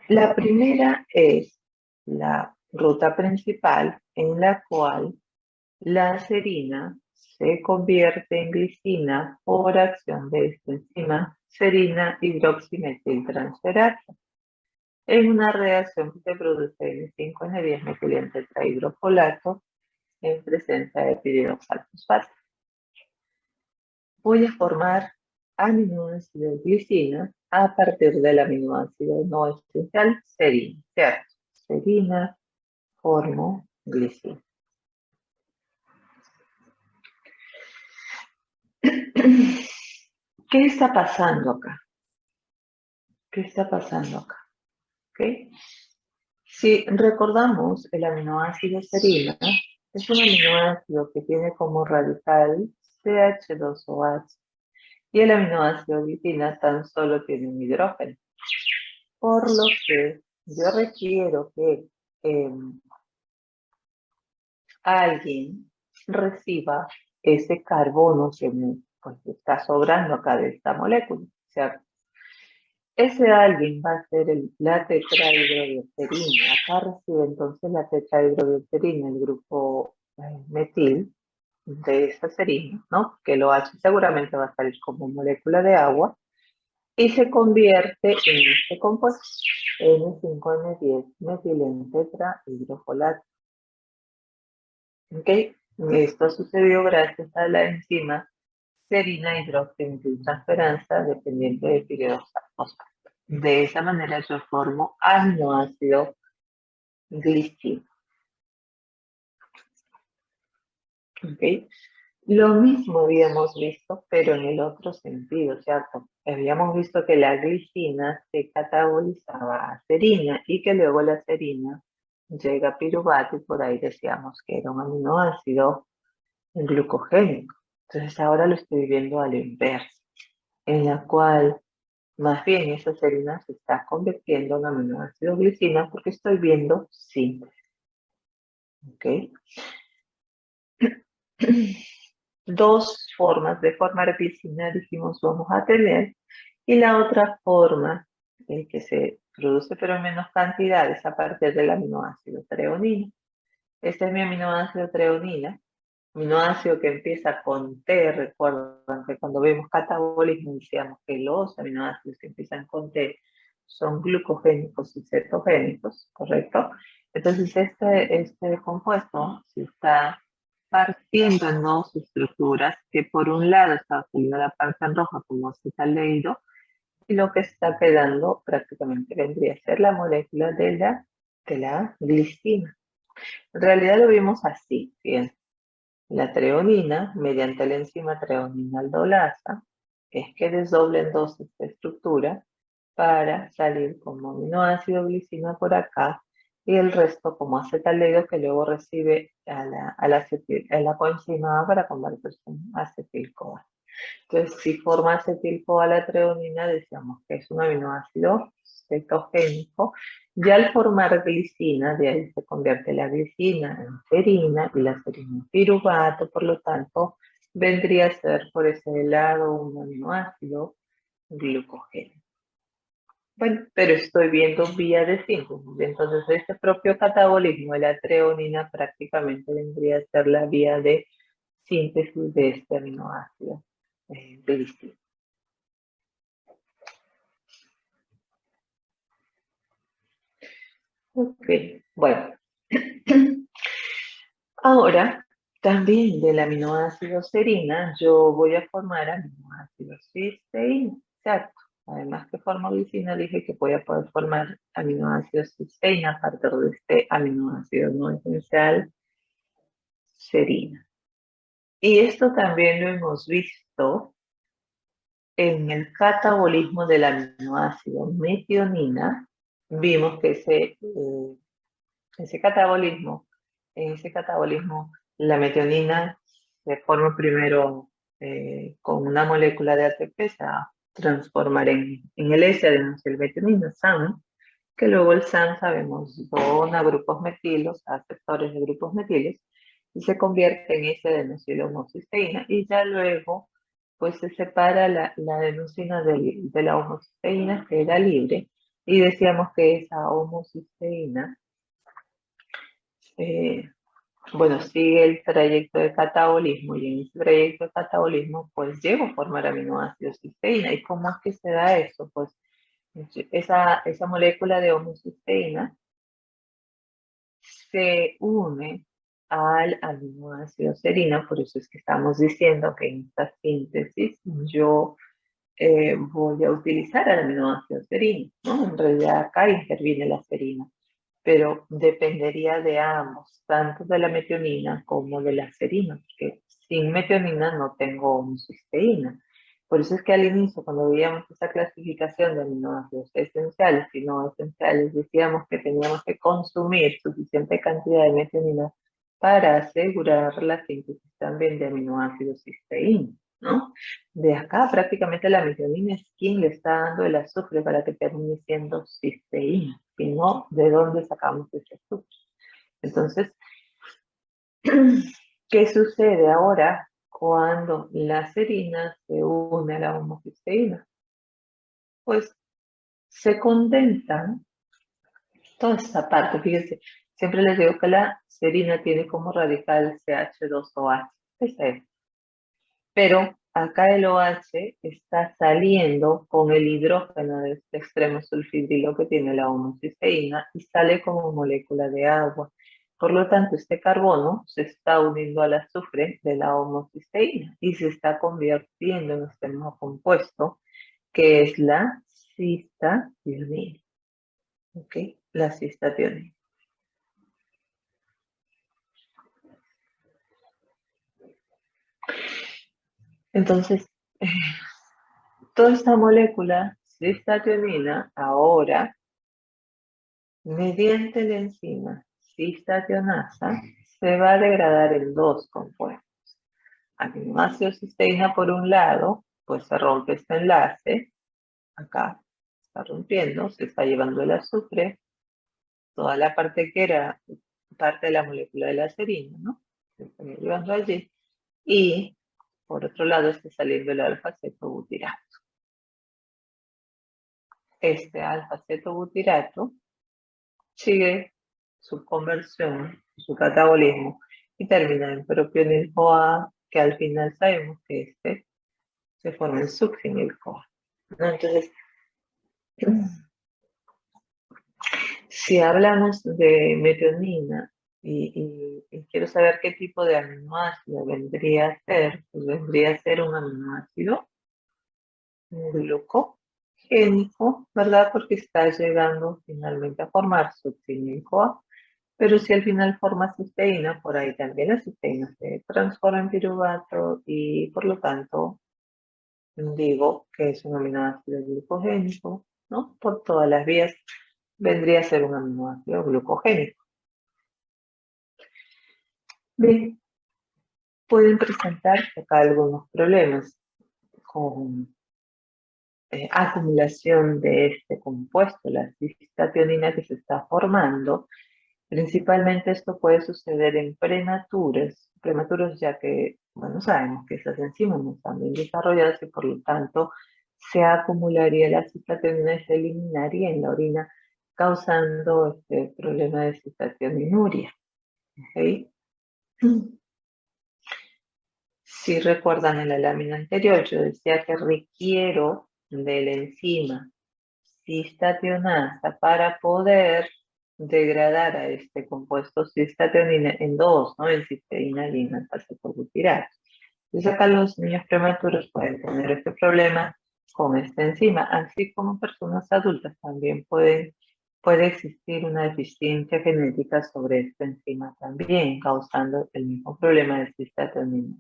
La primera es la ruta principal en la cual la serina se convierte en glicina por acción de esta enzima serina hidroximetiltransferasa en una reacción que se produce N5N10 metileno-tetrahidrofolato en presencia de piridoxalfosfato. Voy a formar aminoácido glicina a partir del aminoácido no esencial serina, ¿cierto? Serina, formo glicina. ¿Qué está pasando acá? ¿Qué está pasando acá? ¿Okay? Si recordamos, el aminoácido serina es un aminoácido que tiene como radical CH2OH y el aminoácido glicina tan solo tiene un hidrógeno. Por lo que yo requiero que alguien reciba ese carbono que me está sobrando acá de esta molécula. O sea, ese alguien va a ser la tetrahidrobiopterina. Acá recibe entonces la tetrahidrobiopterina, el grupo metil de esa serina, ¿no? Que lo hace, seguramente va a salir como molécula de agua y se convierte en este compuesto, N5N10 metileno-tetrahidrofolato. ¿Ok? Esto sucedió gracias a la enzima serina hidroximetiltransferasa dependiente de piridoxalfosfato. De esa manera yo formo aminoácido glicina. ¿Okay? Lo mismo habíamos visto, pero en el otro sentido, ¿cierto? Habíamos visto que la glicina se catabolizaba a serina y que luego la serina llega a piruvato y por ahí decíamos que era un aminoácido glucogénico. Entonces ahora lo estoy viendo a la inversa, en la cual más bien esa serina se está convirtiendo en aminoácido glicina porque estoy viendo síntesis. ¿Ok? Dos formas de formar glicina dijimos vamos a tener y la otra forma que se produce pero en menos cantidades a partir del aminoácido treonina. Este es mi aminoácido treonina, aminoácido que empieza con T. Recuerdan que cuando vemos catabolismo decíamos que los aminoácidos que empiezan con T son glucogénicos y cetogénicos, ¿correcto? Entonces este compuesto se está partiendo en dos estructuras, que por un lado está saliendo la parte en roja como acetaldehído, y lo que está quedando prácticamente vendría a ser la molécula de la glicina. En realidad lo vimos así, fíjense. La treonina, mediante la enzima treonina aldolasa, es que desdobla en dos esta estructura para salir como aminoácido glicina por acá y el resto como acetaldehído que luego recibe a la coenzima A para convertirse en acetil-CoA. Entonces, si forma acetil-CoA la treonina, decíamos que es un aminoácido cetogénico, y al formar glicina, de ahí se convierte la glicina en serina y la serina en piruvato, por lo tanto, vendría a ser por ese lado un aminoácido glucogénico. Bueno, pero estoy viendo vía de síntesis, entonces este propio catabolismo de la treonina prácticamente vendría a ser la vía de síntesis de este aminoácido glicina. Ok, bueno. Ahora, también del aminoácido serina, yo voy a formar aminoácido cisteína, exacto. Además que formo glicina, dije que voy a poder formar aminoácido cisteína a partir de este aminoácido no esencial serina. Y esto también lo hemos visto en el catabolismo del aminoácido metionina. Vimos que ese catabolismo, en ese catabolismo, la metionina se forma primero con una molécula de ATP, se va a transformar en el S-adenosilmetionina, SAM, que luego el SAM, sabemos, dona grupos metilos, aceptores de grupos metilos, y se convierte en S-adenosilo-homocisteína, y ya luego pues se separa la adenosina de la homocisteína, que era libre, y decíamos que esa homocisteína eh, bueno, sigue el trayecto de catabolismo y en ese trayecto de catabolismo pues llego a formar aminoácidos cisteína. ¿Y cómo es que se da eso? Pues esa molécula de homocisteína se une al aminoácido serina, por eso es que estamos diciendo que en esta síntesis yo voy a utilizar el aminoácido serina, ¿no? En realidad acá interviene la serina, pero dependería de ambos, tanto de la metionina como de la serina, porque sin metionina no tengo homocisteína. Por eso es que al inicio, cuando veíamos esa clasificación de aminoácidos esenciales y no esenciales, decíamos que teníamos que consumir suficiente cantidad de metionina para asegurar la síntesis también de aminoácidos cisteína, ¿no? De acá prácticamente la metionina es quien le está dando el azufre para que termine siendo cisteína, y no de dónde sacamos ese azufre. Entonces, ¿qué sucede ahora cuando la serina se une a la homocisteína? Pues se condensan toda esta parte, fíjense, siempre les digo que la serina tiene como radical CH2OH, esa es. Pero acá el OH está saliendo con el hidrógeno de este extremo sulfidrilo que tiene la homocisteína y sale como molécula de agua. Por lo tanto, este carbono se está uniendo al azufre de la homocisteína y se está convirtiendo en este nuevo compuesto que es la cistationina. ¿Ok? La cistationina. Entonces, toda esta molécula cistationina ahora, mediante la enzima cistationasa, se va a degradar en dos compuestos. Aminoácido cisteína por un lado, pues se rompe este enlace, acá está rompiendo, se está llevando el azufre, toda la parte que era parte de la molécula de la serina, ¿no? Se está llevando allí, y por otro lado está saliendo el alfa-cetobutirato. Este alfa-cetobutirato sigue su conversión, su catabolismo, y termina en propionil-CoA, que al final sabemos que este se forma en succinil-CoA, ¿no? Entonces, Si hablamos de metionina y quiero saber qué tipo de aminoácido vendría a ser, pues vendría a ser un aminoácido glucogénico, ¿verdad? Porque está llegando finalmente a formar succinil-CoA. Pero si al final forma cisteína, por ahí también la cisteína se transforma en piruvato y por lo tanto digo que es un aminoácido glucogénico, ¿no? Por todas las vías vendría a ser un aminoácido glucogénico. Bien, pueden presentarse acá algunos problemas con acumulación de este compuesto, la cistationina que se está formando. Principalmente esto puede suceder en prematuros ya que, bueno, sabemos que esas enzimas no están bien desarrolladas y por lo tanto se acumularía la cistatonina y se eliminaría en la orina, causando este problema de cistationinuria. ¿Okay? Si recuerdan en la lámina anterior, yo decía que requiero de la enzima cistationasa para poder degradar a este compuesto cistationina en dos, ¿no? En cisteína y en alfa-cetobutirasa. Entonces acá los niños prematuros pueden tener este problema con esta enzima, así como personas adultas también puede existir una deficiencia genética sobre esta enzima también, causando el mismo problema de cistatonina.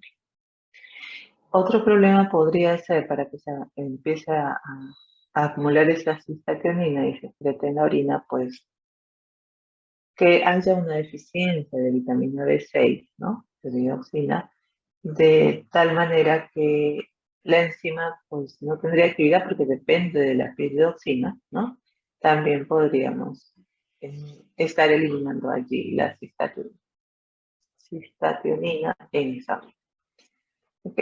Otro problema podría ser para que se empiece a acumular esa cistatonina y se excrete en la orina, pues que haya una deficiencia de vitamina B6, ¿no? De dioxina, de tal manera que la enzima pues no tendría actividad porque depende de la piridoxina, ¿no? También podríamos estar eliminando allí la cistatonina en esa. ¿Ok?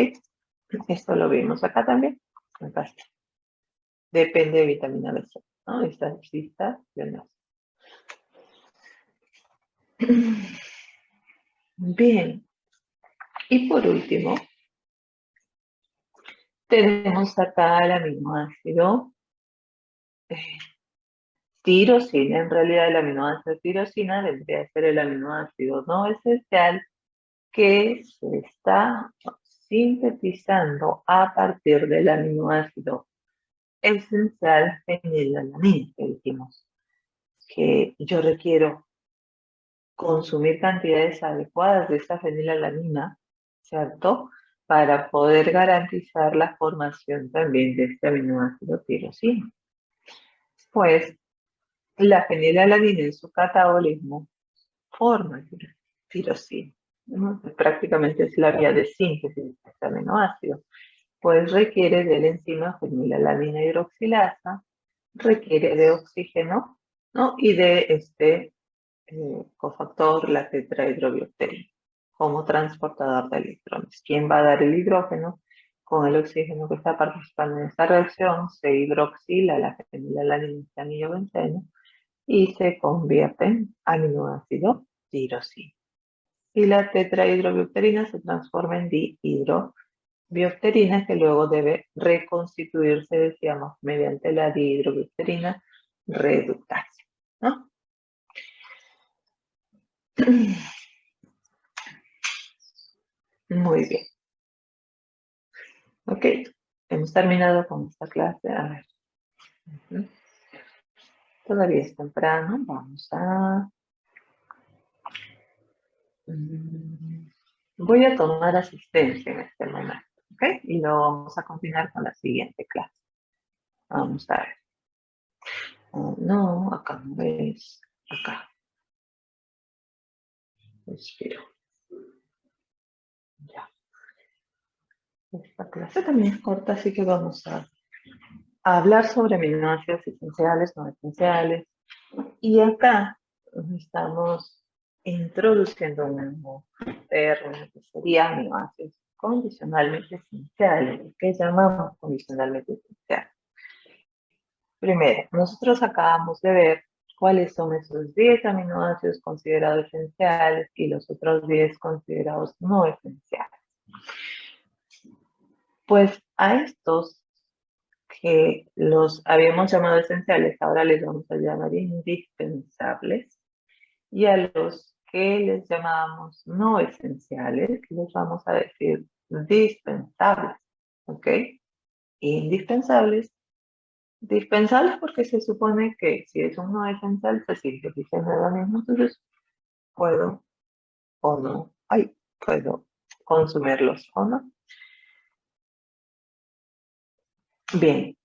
Esto lo vemos acá también. Acá está. Depende de vitamina B6, ¿no? Esta cistatonina. Bien. Y por último, tenemos acá el aminoácido tirosina. En realidad el aminoácido tirosina vendría a ser el aminoácido no esencial que se está sintetizando a partir del aminoácido esencial fenilalanina, que dijimos que yo requiero consumir cantidades adecuadas de esa fenilalanina, ¿cierto? Para poder garantizar la formación también de este aminoácido tirosina. Pues la fenilalanina en su catabolismo forma tirosina, ¿no? Prácticamente es la vía de síntesis de este aminoácido. Pues requiere de la enzima fenilalanina hidroxilasa, requiere de oxígeno, ¿no? Y de este cofactor, la tetrahidrobiopterina, como transportador de electrones. ¿Quién va a dar el hidrógeno? Con el oxígeno que está participando en esta reacción, se hidroxila la fenilalanina y anillo benceno y se convierte en aminoácido tirosina. Y la tetrahidrobiopterina se transforma en dihidrobiopterina, que luego debe reconstituirse, decíamos, mediante la dihidrobiopterina reductasa, ¿no? Muy bien. Ok, hemos terminado con esta clase. A ver, todavía es temprano. Vamos a... Voy a tomar asistencia en este momento. Ok, y lo vamos a continuar con la siguiente clase. Vamos a ver. Oh, no, acá no es. Acá. Respiro. Ya. Esta clase también es corta, así que vamos a hablar sobre aminoácidos esenciales, no esenciales. Y acá estamos introduciendo un nuevo término que sería aminoácidos condicionalmente esenciales. ¿Qué llamamos condicionalmente esenciales? Primero, nosotros acabamos de ver cuáles son esos 10 aminoácidos considerados esenciales y los otros 10 considerados no esenciales. Pues a estos que los habíamos llamado esenciales, ahora les vamos a llamar indispensables, y a los que les llamamos no esenciales, les vamos a decir dispensables, ¿ok? Indispensables, dispensables porque se supone que si es un no esencial, se sintetiza en el organismo, entonces puedo o no, puedo consumirlos o no. Bien,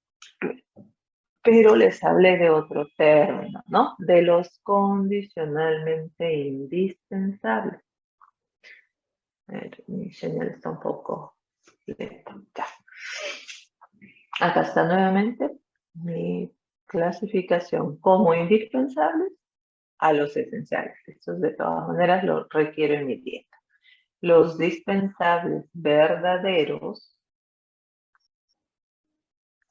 pero les hablé de otro término, ¿no? De los condicionalmente indispensables. A ver, mi señal está un poco lenta. Ya. Acá está nuevamente mi clasificación como indispensables a los esenciales. Estos de todas maneras lo requiero en mi dieta. Los dispensables verdaderos,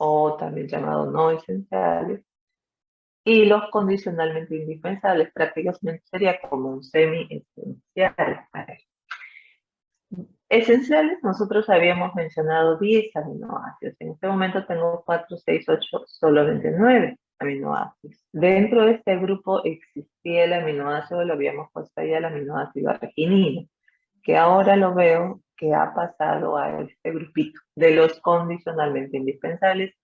o también llamados no esenciales, y los condicionalmente indispensables prácticamente sería como un semi-esencial. Esenciales, nosotros habíamos mencionado 10 aminoácidos. En este momento tengo 4, 6, 8, solamente 9 aminoácidos. Dentro de este grupo existía el aminoácido, lo habíamos puesto ahí, el aminoácido arginina, que ahora lo veo que ha pasado a este grupito de los condicionalmente indispensables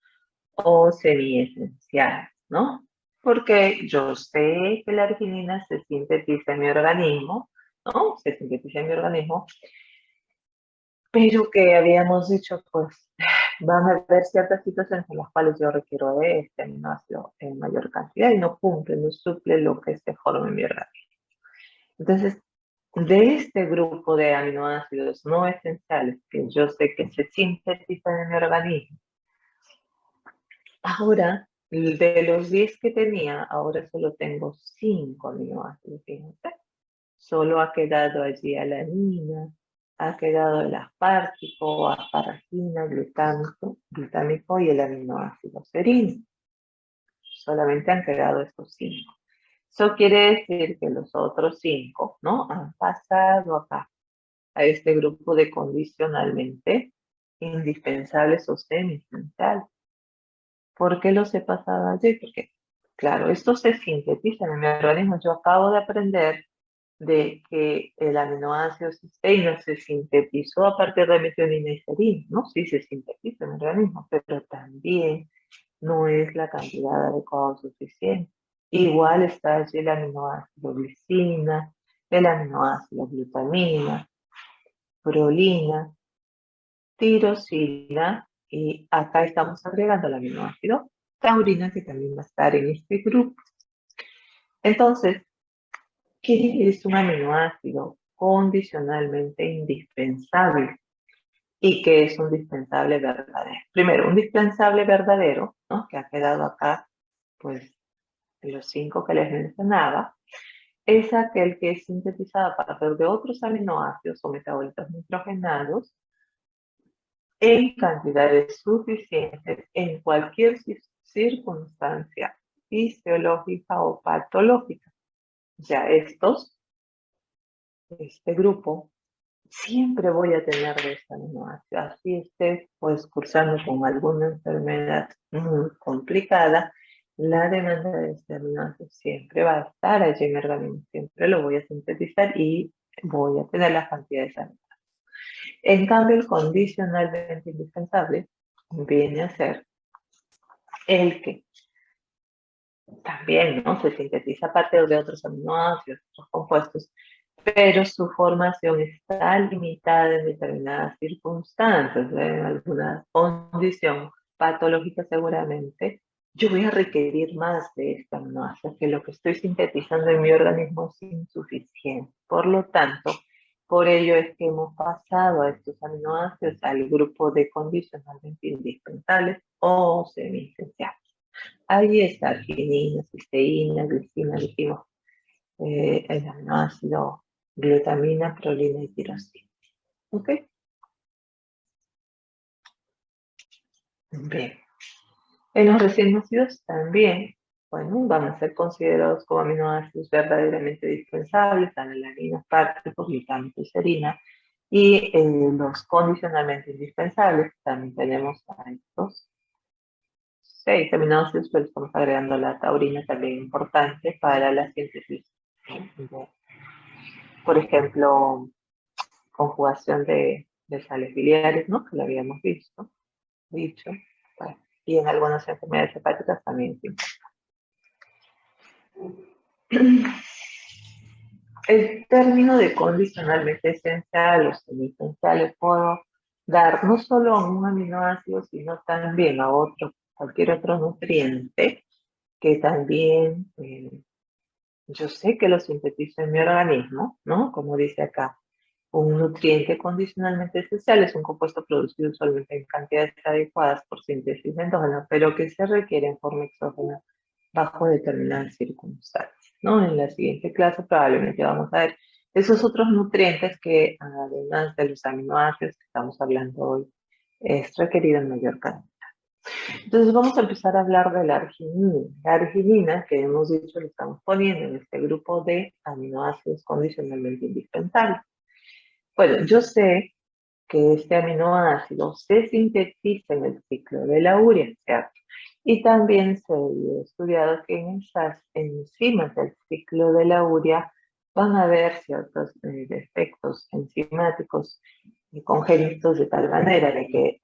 o semiesenciales, ¿no? Porque yo sé que la arginina se sintetiza en mi organismo, ¿no? Se sintetiza en mi organismo, pero que habíamos dicho, pues, van a haber ciertas situaciones en las cuales yo requiero de este aminoácido en mayor cantidad y no cumple, no suple lo que se forma en mi organismo. Entonces, de este grupo de aminoácidos no esenciales que yo sé que se sintetizan en mi organismo, ahora, de los 10 que tenía, ahora solo tengo 5 aminoácidos, fíjense. Solo ha quedado allí alanina, ha quedado el aspartico, asparagina, glutámico y el aminoácido serina. Solamente han quedado estos 5. Eso quiere decir que los otros 5, ¿no? Han pasado acá, a este grupo de condicionalmente indispensables o semi-esenciales. ¿Por qué los he pasado allí? Porque, claro, estos se sintetizan en mi organismo. Yo acabo de aprender de que el aminoácido cisteína se sintetizó a partir de metionina y serina, ¿no? Sí se sintetiza en el organismo, pero también no es la cantidad adecuada o suficiente. Igual está allí el aminoácido glicina, el aminoácido glutamina, prolina, tirosina, y acá estamos agregando el aminoácido taurina, que también va a estar en este grupo. Entonces, ¿qué es un aminoácido condicionalmente indispensable? ¿Y qué es un dispensable verdadero? Primero, un dispensable verdadero, ¿no? Que ha quedado acá, pues, de los 5 que les mencionaba, es aquel que es sintetizado a partir de otros aminoácidos o metabolitos nitrogenados en cantidades suficientes en cualquier circunstancia fisiológica o patológica. Ya este grupo, siempre voy a tener de este aminoácido. Así esté pues cursando con alguna enfermedad muy complicada, la demanda de este aminoácido siempre va a estar allí en el organismo, siempre lo voy a sintetizar y voy a tener las cantidades adecuadas. En cambio, el condicionalmente indispensable viene a ser el que también, ¿no? Se sintetiza a partir de otros aminoácidos, otros compuestos, pero su formación está limitada en determinadas circunstancias, en alguna condición patológica seguramente. Yo voy a requerir más de este aminoácido, que lo que estoy sintetizando en mi organismo es insuficiente. Por lo tanto, por ello es que hemos pasado a estos aminoácidos al grupo de condicionalmente indispensables o semi-esenciales. Ahí está arginina, cisteína, glicina, dijimos, el aminoácido glutamina, prolina y tirosina. ¿Ok? Bien. En los recién nacidos también, bueno, van a ser considerados como aminoácidos verdaderamente dispensables, alanina, aspartico, glutámico y serina. Y los condicionalmente indispensables, también tenemos a estos 6 aminoácidos, pero estamos agregando la taurina también importante para la síntesis. Por ejemplo, conjugación de sales biliares, ¿no? Que lo habíamos dicho. Bueno, y en algunas enfermedades hepáticas también. Sí. El término de condicionalmente esencial o semiesencial puedo dar no solo a un aminoácido, sino también a cualquier otro nutriente que también yo sé que lo sintetizo en mi organismo, ¿no? Como dice acá, un nutriente condicionalmente esencial es un compuesto producido usualmente en cantidades adecuadas por síntesis endógena, pero que se requiere en forma exógena bajo determinadas circunstancias, ¿no? En la siguiente clase probablemente vamos a ver esos otros nutrientes que, además de los aminoácidos que estamos hablando hoy, es requerido en mayor cantidad. Entonces vamos a empezar a hablar de la arginina. La arginina, que hemos dicho, lo estamos poniendo en este grupo de aminoácidos condicionalmente indispensables. Bueno, yo sé que este aminoácido se sintetiza en el ciclo de la urea, ¿cierto? Y también se ha estudiado que en esas enzimas del ciclo de la urea van a haber ciertos defectos enzimáticos congénitos de tal manera de que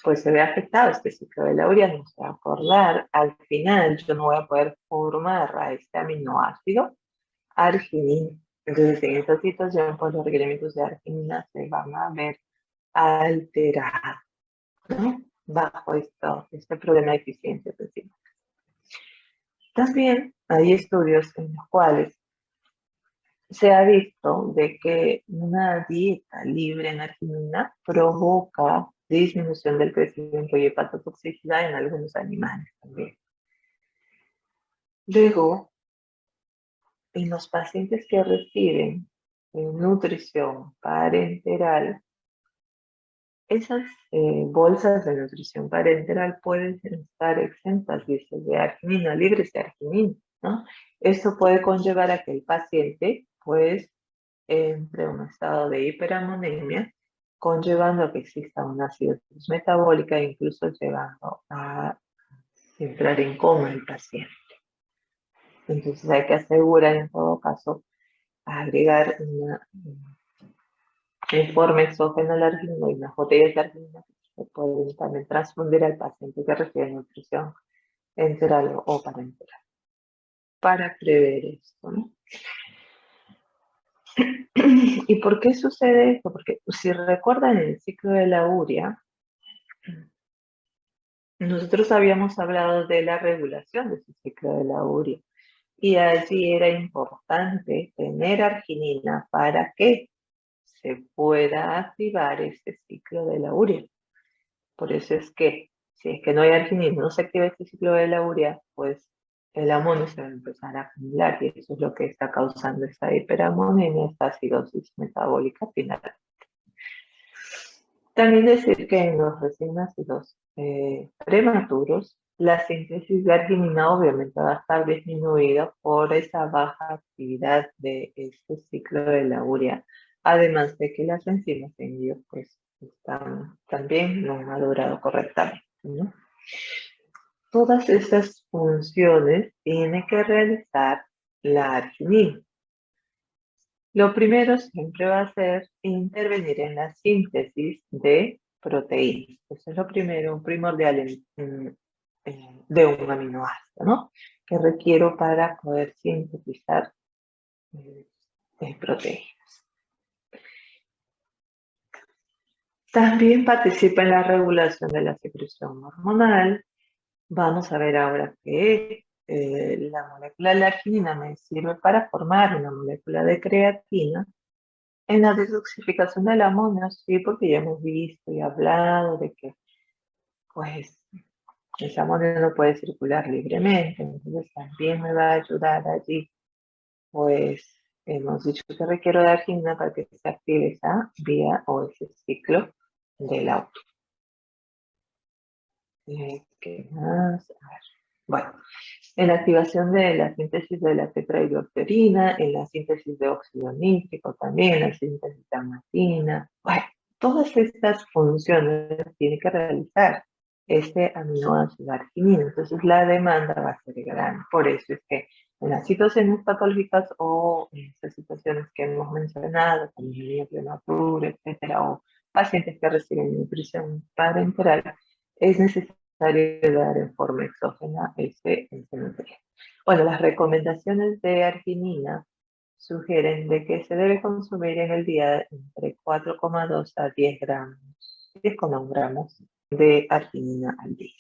pues se ve afectado este ciclo de la urea, no se va a acordar, al final yo no voy a poder formar a este aminoácido arginina. Entonces, en esta situación, pues los requerimientos de arginina se van a ver alterados, ¿no? Bajo este problema de eficiencia enzima. También hay estudios en los cuales se ha visto de que una dieta libre en arginina provoca disminución del crecimiento y hepatotoxicidad en algunos animales también. Luego, en los pacientes que reciben nutrición parenteral, esas bolsas de nutrición parenteral pueden estar exentas, dice, de arginina, libres de arginina, ¿no? Esto puede conllevar a que el paciente, pues, entre un estado de hiperamonemia, conllevando a que exista una acidosis metabólica e incluso llevando a entrar en coma el paciente. Entonces hay que asegurar en todo caso agregar en forma exógena la arginina y unas botellas de arginina que se pueden también transfundir al paciente que recibe nutrición enteral o parenteral para prever esto, ¿no? ¿Y por qué sucede esto? Porque si recuerdan el ciclo de la urea, nosotros habíamos hablado de la regulación de ese ciclo de la urea y allí era importante tener arginina para que se pueda activar este ciclo de la urea. Por eso es que si es que no hay arginina, no se activa este ciclo de la urea, pues el amonio se va a empezar a acumular y eso es lo que está causando esta hiperamonemia, esta acidosis metabólica final. También decir que en los recién nacidos prematuros, la síntesis de arginina obviamente va a estar disminuida por esa baja actividad de este ciclo de la urea, además de que las enzimas en ellos pues también no han madurado correctamente, ¿no? Todas estas funciones tiene que realizar la arginina. Lo primero siempre va a ser intervenir en la síntesis de proteínas. Eso es lo primero, un primordial de un aminoácido, ¿no? Que requiero para poder sintetizar proteínas. También participa en la regulación de la secreción hormonal. Vamos a ver ahora que la molécula de la arginina me sirve para formar una molécula de creatina. En la desoxificación del amonio, sí, porque ya hemos visto y hablado de que, pues, ese amonio no puede circular libremente, entonces también me va a ayudar allí. Pues, hemos dicho que requiero de arginina para que se active esa vía o ese ciclo del auto. ¿Qué más? A ver. Bueno, en la activación de la síntesis de la tetrahidrosterina, en la síntesis de óxido nítrico también, en la síntesis de amatina. Bueno, todas estas funciones tiene que realizar este aminoácido arginina. Entonces la demanda va a ser grande. Por eso es que en las situaciones patológicas o en estas situaciones que hemos mencionado, como niño prematuro, etcétera, o pacientes que reciben nutrición parenteral, es necesario dar en forma exógena este nutriente. Bueno, las recomendaciones de arginina sugieren de que se debe consumir en el día entre 4,2 a 10 gramos, 10,1 gramos de arginina al día.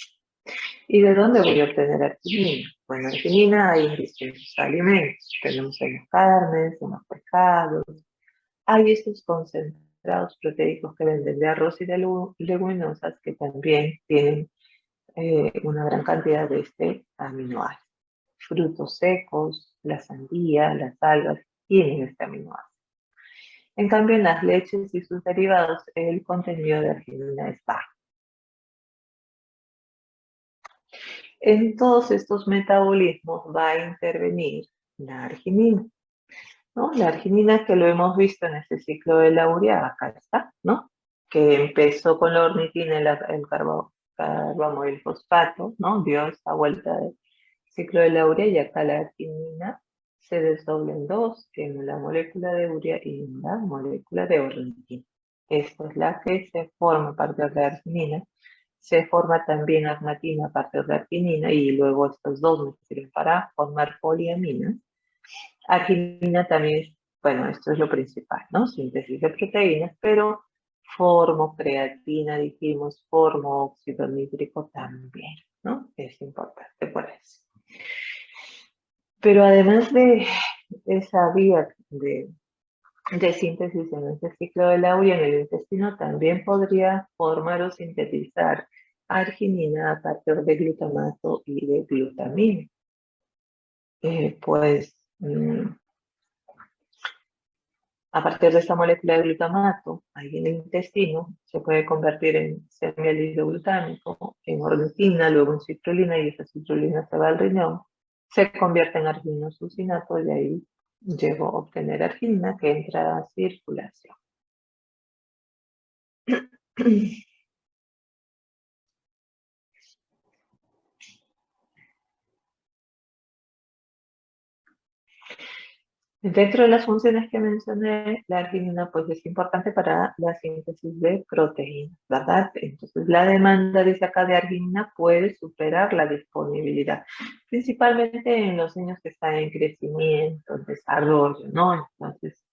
¿Y de dónde voy a obtener arginina? Bueno, arginina hay en distintos alimentos. Tenemos en las carnes, en los pescados. Hay estos concentrados proteicos que venden de arroz y de leguminosas que también tienen una gran cantidad de este aminoácido. Frutos secos, la sandía, las algas tienen este aminoácido. En cambio, en las leches y sus derivados, el contenido de arginina es bajo. En todos estos metabolismos va a intervenir la arginina, ¿no? La arginina que lo hemos visto en este ciclo de la urea, acá está, ¿no? Que empezó con la ornitina, el carbamoil fosfato, ¿no? Dio esta vuelta del ciclo de la urea y acá la arginina se desdobla en dos, en la molécula de urea y en la molécula de ornitina. Esta es la que se forma a partir de arginina. Se forma también agmatina a partir de arginina y luego estos dos me sirven para formar poliamina. Arginina también es, bueno, esto es lo principal, ¿no? Síntesis de proteínas, pero formo creatina, dijimos, formo óxido nítrico también, ¿no? Es importante por eso. Pero además de esa vía de síntesis en este ciclo de la urea en el intestino, también podría formar o sintetizar arginina a partir de glutamato y de glutamina. Pues a partir de esta molécula de glutamato, ahí en el intestino, se puede convertir en semiácido glutámico, en ornitina, luego en citrulina, y esa citrulina se va al riñón, se convierte en arginosucinato y de ahí llego a obtener arginina que entra a circulación. Dentro de las funciones que mencioné, la arginina pues es importante para la síntesis de proteínas, ¿verdad? Entonces la demanda, dice acá, de arginina puede superar la disponibilidad, principalmente en los niños que están en crecimiento, en desarrollo, ¿no? Entonces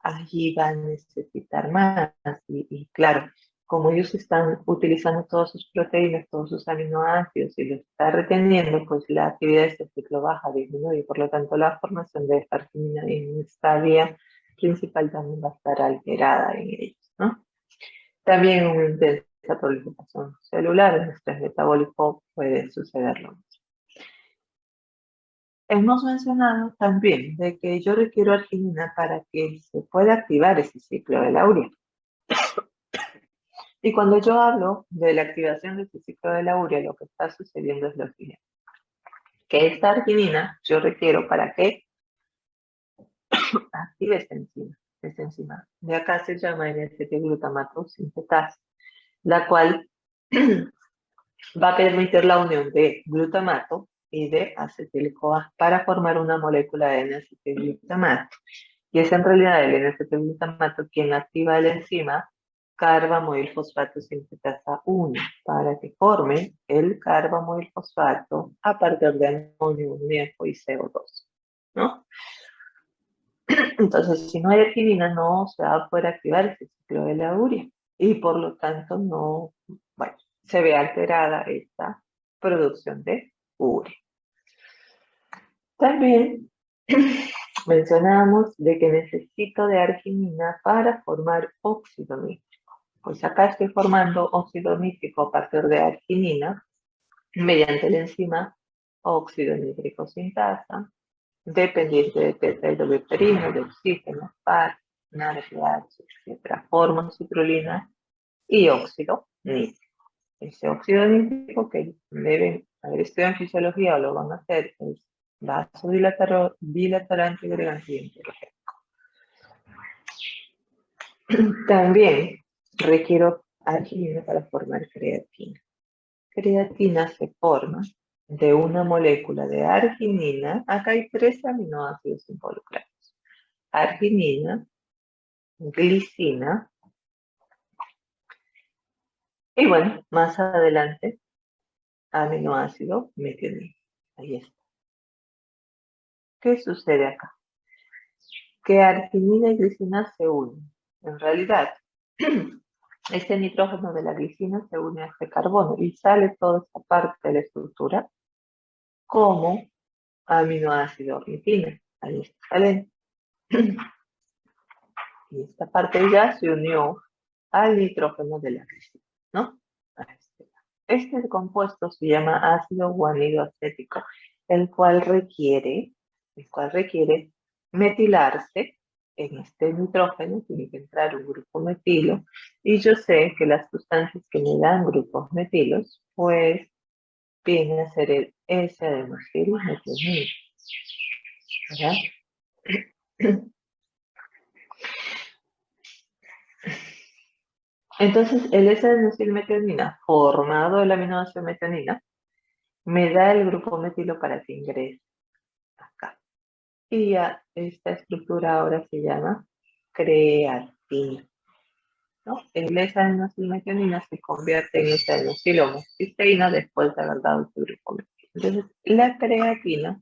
allí va a necesitar más y claro, como ellos están utilizando todas sus proteínas, todos sus aminoácidos y los está reteniendo, pues la actividad de este ciclo baja, disminuye, por lo tanto la formación de esta arginina en esta vía principal también va a estar alterada en ellos, ¿no? También una intensa proliferación celular, en estrés metabólico puede sucederlo. Hemos mencionado también de que yo requiero arginina para que se pueda activar ese ciclo de la urea. Y cuando yo hablo de la activación de este ciclo de la urea, lo que está sucediendo es lo siguiente. Que esta arginina yo requiero para que active esta enzima. De acá se llama N-acetilglutamato sintetasa, la cual va a permitir la unión de glutamato y de acetil-CoA para formar una molécula de N-acetilglutamato. Y es en realidad el N-acetilglutamato quien activa la enzima carbamoil fosfato sintetasa 1 para que forme el carbamoil fosfato a partir de amonio, amoníaco y CO2, ¿no? Entonces, si no hay arginina, no se va a poder activar ese ciclo de la urea y por lo tanto no, bueno, se ve alterada esta producción de urea. También mencionamos de que necesito de arginina para formar óxido nítrico. Pues acá estoy formando óxido nítrico a partir de arginina mediante la enzima óxido nítrico sintasa, dependiente de tetrahidrobiopterina, de oxígeno, par, NADPH, etc. Formo citrulina y óxido nítrico. Ese óxido nítrico que deben haber estudiado en fisiología o lo van a hacer es vasodilatorante, agregante y enterogénico. También requiero arginina para formar creatina. creatina se forma de una molécula de arginina. Acá hay 3 aminoácidos involucrados. Arginina, glicina, y bueno, más adelante, aminoácido metionina. Ahí está. ¿Qué sucede acá? Que arginina y glicina se unen. En realidad, este nitrógeno de la glicina se une a este carbono y sale toda esta parte de la estructura como aminoácido ornitina. Ahí está, sale. Y esta parte ya se unió al nitrógeno de la glicina, ¿no? Este compuesto se llama ácido guanido acético, el cual requiere metilarse en este nitrógeno, tiene que entrar un grupo metilo, y yo sé que las sustancias que me dan grupos metilos, pues viene a ser el S-adenosilmetionina, ¿verdad? Entonces, el S-adenosilmetionina, formado de la aminoácido metionina, me da el grupo metilo para que ingrese acá. Y ya esta estructura ahora se llama creatina, ¿no? El S-adenosilmetionina se convierte en S-adenosilhomocisteína después de haber dado su grupo metilo. Entonces, la creatina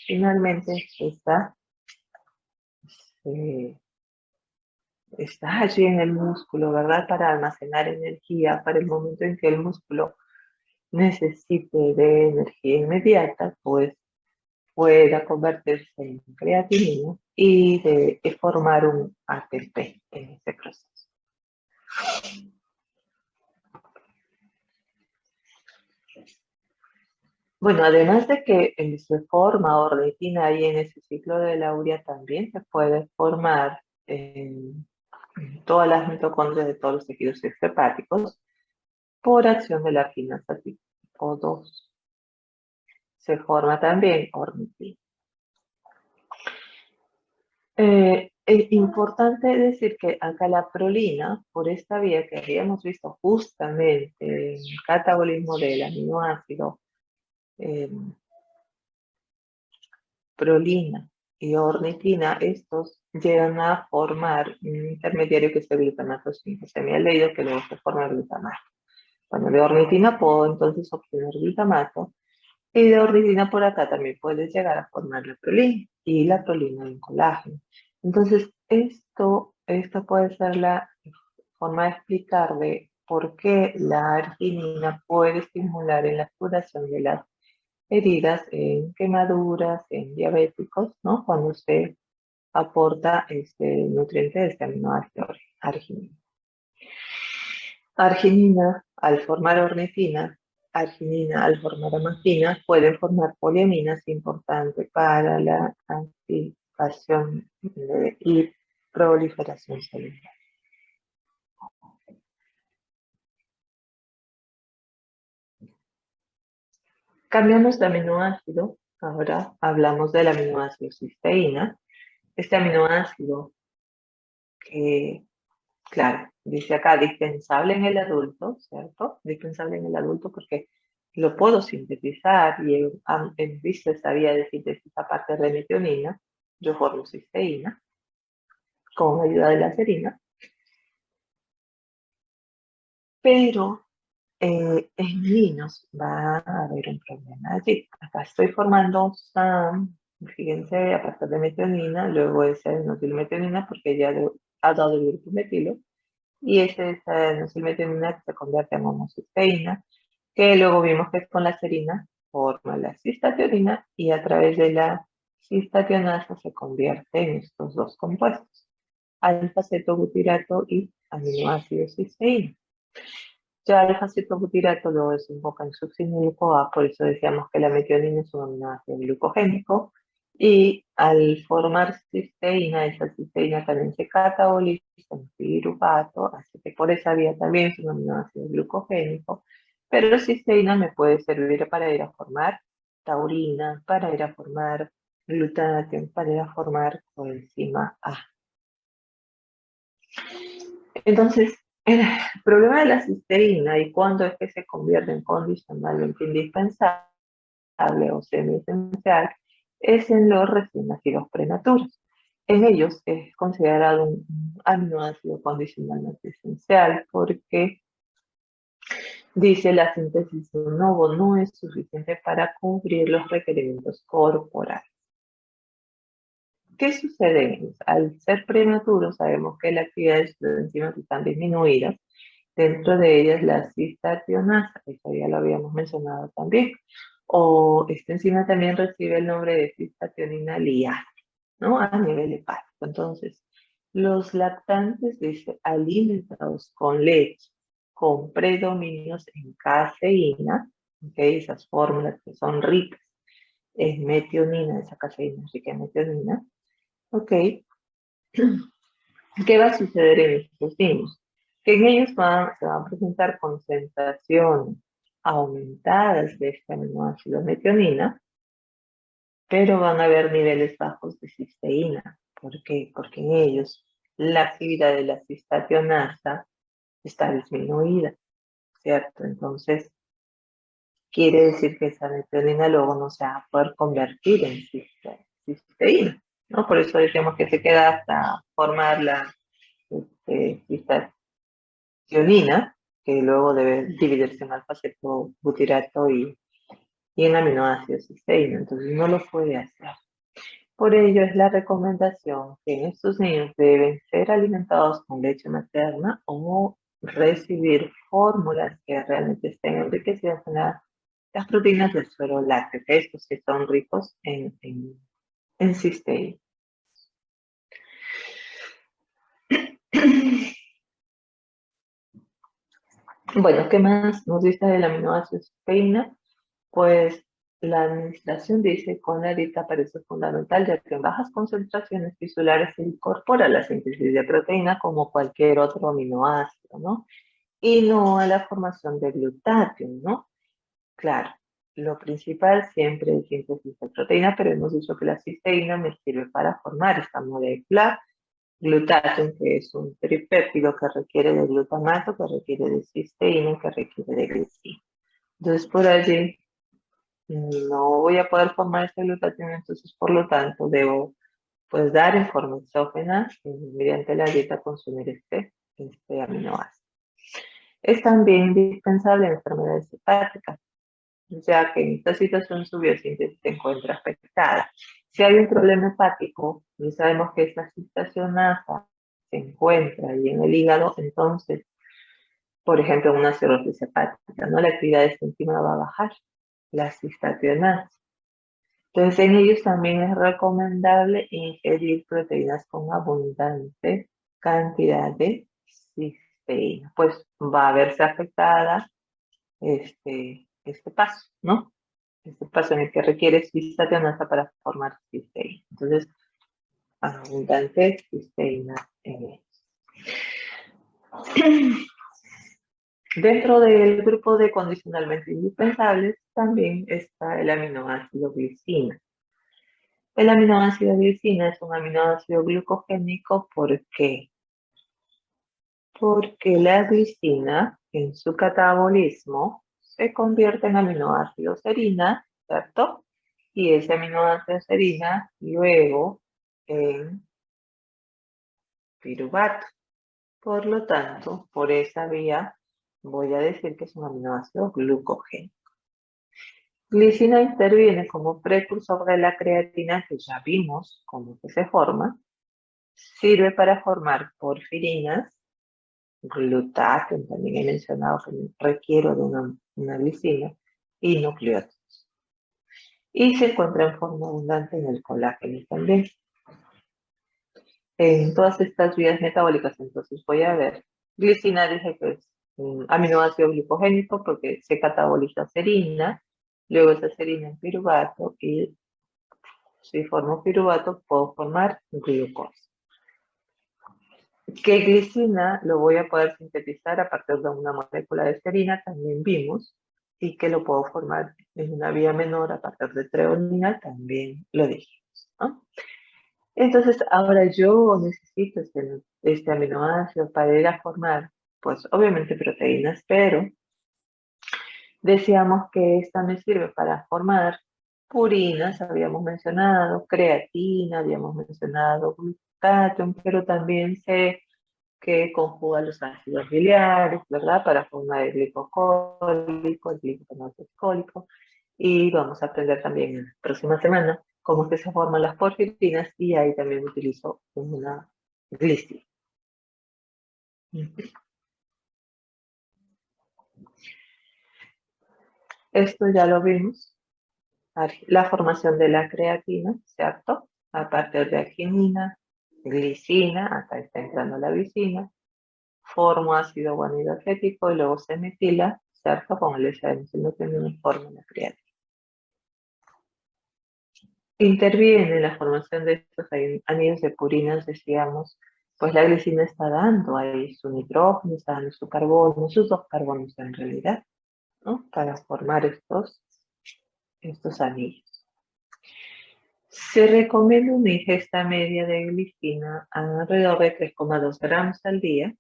finalmente eh, está allí en el músculo, ¿verdad? Para almacenar energía para el momento en que el músculo necesite de energía inmediata, pues pueda convertirse en creatinina y de formar un ATP en este proceso. Bueno, además de que se forma ornitina y en ese ciclo de la urea también se puede formar en todas las mitocondrias de todos los tejidos extrahepáticos por acción de la quinasa tipo 2. Se forma también ornitina. Es importante decir que acá la prolina, por esta vía que habíamos visto justamente en el catabolismo del aminoácido, prolina y ornitina, estos llegan a formar un intermediario que es el glutamato 5. Se me ha leído que luego se forma el glutamato. Bueno, de ornitina puedo entonces obtener glutamato, y de ornitina por acá también puedes llegar a formar la prolina y la prolina en colágeno. Entonces, esto puede ser la forma de explicar de por qué la arginina puede estimular en la curación de las heridas, en quemaduras, en diabéticos, ¿no? Cuando se aporta este nutriente de este aminoácido arginina. Al formar ornitina, arginina al formar amacina, pueden formar poliaminas importantes para la activación y proliferación celular. Cambiamos de aminoácido, ahora hablamos del aminoácido cisteína. Este aminoácido que, claro, dice acá dispensable en el adulto, ¿cierto? Dispensable en el adulto porque lo puedo sintetizar y en visto esa vía de síntesis aparte de metionina, yo formo cisteína con ayuda de la serina, pero en niños va a haber un problema allí. Acá estoy formando SAM, fíjense, a partir de metionina, luego esa metionina porque ya ha dado el grupo metilo, y esa metionina que se convierte en homocisteína, que luego vimos que con la serina forma la cistationina y a través de la cistationasa se convierte en estos dos compuestos, alfa-cetobutirato y aminoácido cisteína. Ya el alfa-cetobutirato lo desemboca en succinil-CoA, por eso decíamos que la metionina es un aminoácido glucogénico, y al formar cisteína, esa cisteína también se cataboliza en piruvato, así que por esa vía también es un aminoácido glucogénico, pero cisteína me puede servir para ir a formar taurina, para ir a formar glutatión, para ir a formar coenzima A. Entonces, El problema de la cisteína y cuándo es que se convierte en condicionalmente indispensable o semi-esencial es en los recién nacidos prematuros. En ellos es considerado un aminoácido condicionalmente esencial porque dice la síntesis de un ovo no es suficiente para cubrir los requerimientos corporales. ¿Qué sucede? Al ser prematuros sabemos que la actividad de sus enzimas están disminuidas. Dentro de ellas la cistationasa, eso ya lo habíamos mencionado también. O esta enzima también recibe el nombre de cistationina liasa, ¿no? A nivel hepático. Entonces, los lactantes, dice, alimentados con leche, con predominios en caseína, ¿okay? Esas fórmulas que son ricas en metionina, esa caseína rica en metionina, ¿ok? ¿Qué va a suceder en estos niños? Que en ellos se van a presentar concentraciones aumentadas de este aminoácido metionina, pero van a haber niveles bajos de cisteína. ¿Por qué? Porque en ellos la actividad de la cistationasa está disminuida, ¿cierto? Entonces, quiere decir que esa metionina luego no se va a poder convertir en cisteína, ¿no? Por eso decimos que se queda hasta formar la cistationina, que luego debe dividirse en alfa-cetobutirato y en aminoácidos cisteína, entonces no lo puede hacer. Por ello es la recomendación que en estos niños deben ser alimentados con leche materna o recibir fórmulas que realmente estén enriquecidas en las proteínas del suero lácteo, que estos que son ricos en cisteína. Bueno, ¿qué más nos dice del aminoácido cisteína? Pues la administración dice con la dieta parece fundamental, ya que en bajas concentraciones tisulares se incorpora la síntesis de proteína como cualquier otro aminoácido, ¿no? Y no a la formación de glutatión, ¿no? Claro, lo principal siempre es síntesis de proteína, pero hemos dicho que la cisteína me sirve para formar esta molécula glutatión, que es un tripéptido que requiere de glutamato, que requiere de cisteína, que requiere de glicina. Entonces, por allí no voy a poder formar este glutatión, entonces por lo tanto debo pues dar en forma exógena mediante la dieta consumir este aminoácido. Es también indispensable en enfermedades hepáticas, ya que en esta situación su biosíntesis se encuentra afectada. Si hay un problema hepático y sabemos que esta cistacionasa se encuentra ahí en el hígado, entonces, por ejemplo, una cirrosis hepática, ¿no? La actividad de esta enzima va a bajar, la cistacionasa. Entonces, en ellos también es recomendable ingerir proteínas con abundante cantidad de cisteína, pues va a verse afectada este paso, ¿no? Este paso en el que requiere cistacionasa para formar cisteína. Entonces, abundante cisteína en ellos. Dentro del grupo de condicionalmente indispensables también está el aminoácido glicina. El aminoácido glicina es un aminoácido glucogénico, ¿por qué? Porque la glicina en su catabolismo se convierte en aminoácido serina, ¿cierto? Y ese aminoácido serina luego en piruvato. Por lo tanto, por esa vía voy a decir que es un aminoácido glucogénico. Glicina interviene como precursor de la creatina, que ya vimos cómo que se forma. Sirve para formar porfirinas, glutato, también he mencionado que requiero de una glicina, y nucleótidos. Y se encuentra en forma abundante en el colágeno también. En todas estas vías metabólicas, entonces voy a ver. Glicina dije que es un aminoácido glucogénico porque se cataboliza serina, luego esa serina en piruvato y si formo piruvato puedo formar glucosa. Que glicina lo voy a poder sintetizar a partir de una molécula de serina, también vimos, y que lo puedo formar en una vía menor a partir de treonina, también lo dijimos, ¿no? Entonces, ahora yo necesito este aminoácido para ir a formar pues obviamente proteínas, pero decíamos que esta me sirve para formar purinas, habíamos mencionado, creatina, habíamos mencionado glutatión, pero también sé que conjuga los ácidos biliares, ¿verdad? Para formar el glicocólico, el glicosaminato alcohólico. Y vamos a aprender también en la próxima semana cómo es que se forman las porfirinas y ahí también utilizo una glicina. Esto ya lo vimos, la formación de la creatina, ¿cierto? A partir de arginina, glicina, acá está entrando la glicina, formo ácido guanilo acético y luego se metila, ¿cierto? Con el S-adenosinutrenina y forma la creatina. Interviene en la formación de estos anillos de purinas, decíamos, pues la glicina está dando ahí su nitrógeno, está dando su carbono, sus dos carbonos en realidad, ¿no? Para formar estos anillos. Se recomienda una ingesta media de glicina alrededor de 3,2 gramos al día.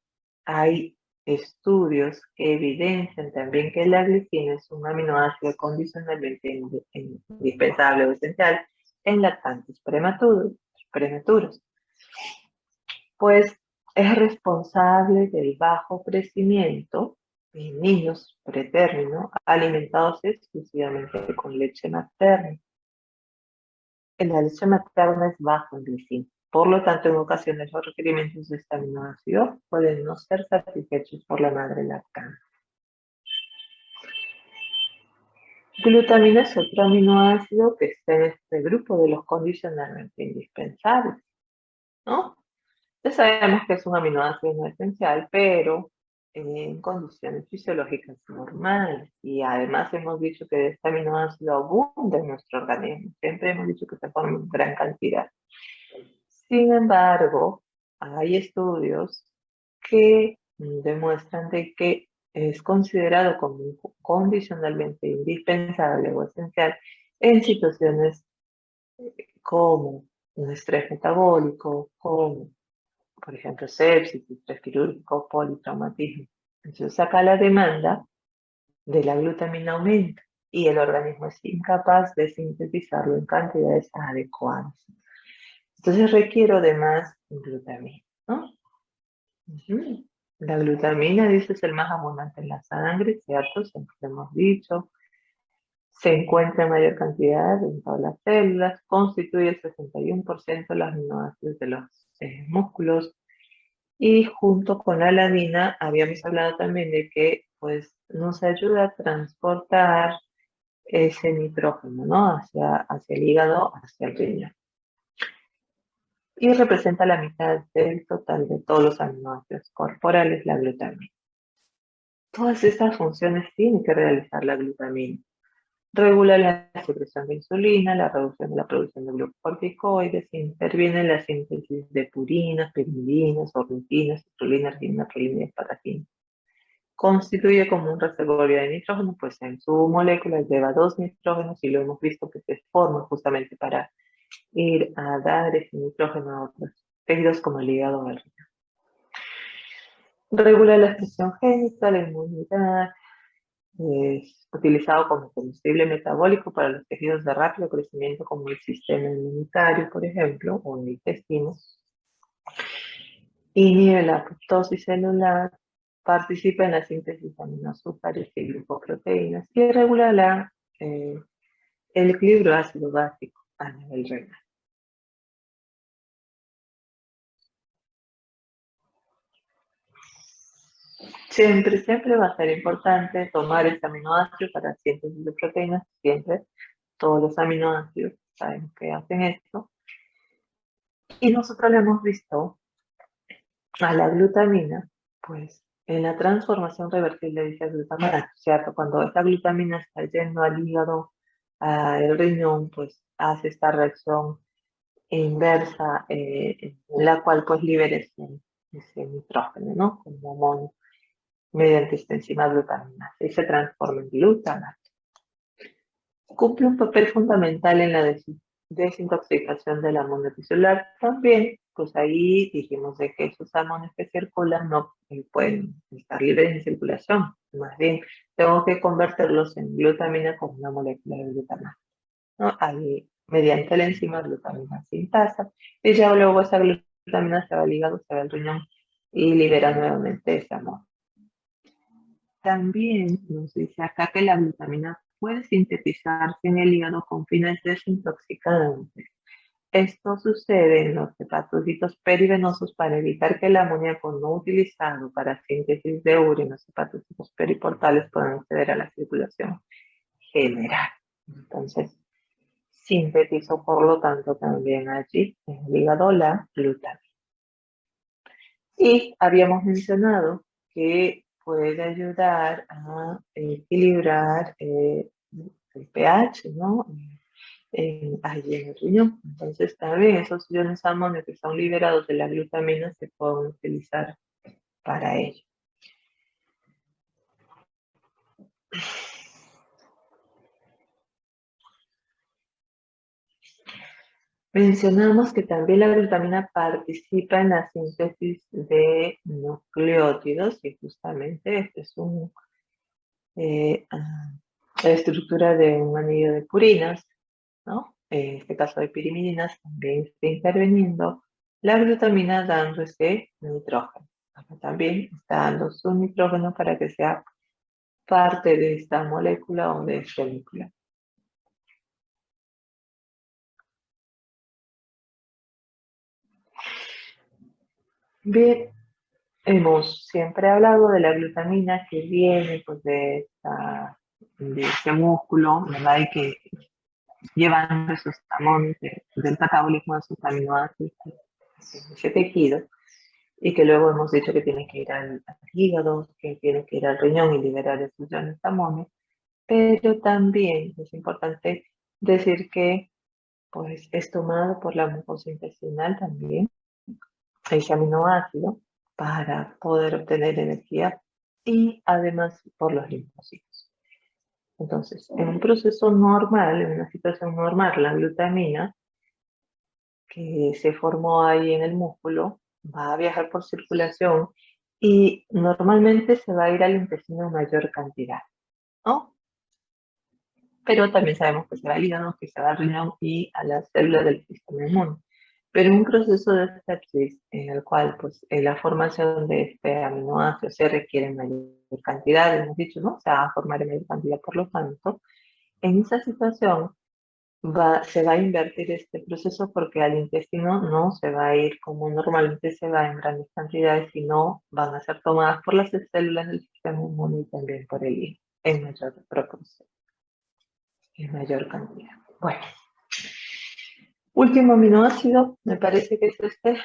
Hay estudios que evidencian también que la glicina es un aminoácido condicionalmente indispensable o esencial en lactantes prematuros, pues es responsable del bajo crecimiento en niños pretérmino alimentados exclusivamente con leche materna. La leche materna es bajo en glicina. Por lo tanto, en ocasiones los requerimientos de este aminoácido pueden no ser satisfechos por la madre lactante. Glutamina es otro aminoácido que está en este grupo de los condicionalmente indispensables, ¿no? Ya sabemos que es un aminoácido no esencial, pero en condiciones fisiológicas normales. Y además hemos dicho que este aminoácido abunda en nuestro organismo. Siempre hemos dicho que se forma en gran cantidad. Sin embargo, hay estudios que demuestran de que es considerado como condicionalmente indispensable o esencial en situaciones como un estrés metabólico, como por ejemplo sepsis, estrés quirúrgico, politraumatismo. Entonces acá la demanda de la glutamina aumenta y el organismo es incapaz de sintetizarlo en cantidades adecuadas. Entonces requiero de más glutamina, ¿no? La glutamina, dice, es el más abundante en la sangre, ¿cierto? Siempre lo hemos dicho. Se encuentra en mayor cantidad en todas las células, constituye el 61% de los aminoácidos de los músculos. Y junto con la alanina, habíamos hablado también de que pues, nos ayuda a transportar ese nitrógeno, ¿no? Hacia el hígado, hacia el riñón. Y representa la mitad del total de todos los aminoácidos corporales, la glutamina. Todas estas funciones tiene que realizar la glutamina. Regula la secreción de insulina, la reducción de la producción de glucocorticoides, interviene en la síntesis de purinas, pirimidina, ornitinas, citrulina, arginina, prolina y asparagina. Constituye como un reservorio de nitrógeno, pues en su molécula lleva 2 nitrógenos y lo hemos visto que se forma justamente para ir a dar ese nitrógeno a otros tejidos como el hígado o el riñón. Regula la expresión génica, la inmunidad, es utilizado como combustible metabólico para los tejidos de rápido crecimiento como el sistema inmunitario, por ejemplo, o el intestino. Inhibe la apoptosis celular, participa en la síntesis de aminoazúcares y glucoproteínas y regula el equilibrio ácido básico a nivel renal. Siempre va a ser importante tomar este aminoácido para síntesis de proteínas, siempre. Todos los aminoácidos sabemos que hacen esto. Y nosotros le hemos visto a la glutamina, pues en la transformación reversible de esa glutamina, ¿cierto? Cuando esta glutamina está yendo al hígado, al riñón, pues hace esta reacción inversa, en la cual pues libera ese nitrógeno, ¿no? Como amonio, mediante esta enzima glutamina, y se transforma en glutamato. Cumple un papel fundamental en la desintoxicación del amonio tisular, también pues ahí dijimos de que esos salmones que circulan no pueden estar libres en circulación. Más bien, tengo que convertirlos en glutamina con una molécula de glutamato, ¿no? Ahí, mediante la enzima glutamina sintasa, y ya luego esa glutamina se va al hígado, se va al riñón y libera nuevamente ese amor. También nos dice acá que la glutamina puede sintetizarse en el hígado con fines desintoxicantes. Esto sucede en los hepatocitos perivenosos para evitar que el amoníaco no utilizado para síntesis de urea en los hepatocitos periportales puedan acceder a la circulación general. Entonces, sintetizó por lo tanto también allí en el hígado la glutamina. Y habíamos mencionado que puede ayudar a equilibrar el pH, ¿no? Allí en el riñón. Entonces también esos iones amonio que son liberados de la glutamina se pueden utilizar para ello. Mencionamos que también la glutamina participa en la síntesis de nucleótidos y justamente este es la estructura de un anillo de purinas, ¿no? En este caso de pirimidinas también está interviniendo la glutamina dando ese nitrógeno. Acá también está dando su nitrógeno para que sea parte de esta molécula o de este núcleo. Bien, hemos siempre hablado de la glutamina que viene pues, de este músculo, ¿verdad? Y que llevan esos tamones del catabolismo de sus aminoácidos, ese tejido, y que luego hemos dicho que tiene que ir al hígado, que tiene que ir al riñón y liberar esos iones tamones, pero también es importante decir que pues, es tomado por la mucosa intestinal también, ese aminoácido, para poder obtener energía y además por los linfocitos. Entonces, en un proceso normal, en una situación normal, la glutamina que se formó ahí en el músculo va a viajar por circulación y normalmente se va a ir al intestino en mayor cantidad, ¿no? Pero también sabemos que se va al hígado, que se va al riñón y a las células del sistema inmune. Pero en un proceso de sepsis en el cual pues, la formación de este aminoácido se requiere en mayor cantidad, hemos dicho, ¿no? Se va a formar en mayor cantidad, por lo tanto, en esa situación se va a invertir este proceso porque al intestino no se va a ir como normalmente se va en grandes cantidades, sino van a ser tomadas por las células del sistema inmune y también por el hígado en mayor proporción, en mayor cantidad. Bueno, último aminoácido, me parece que es este,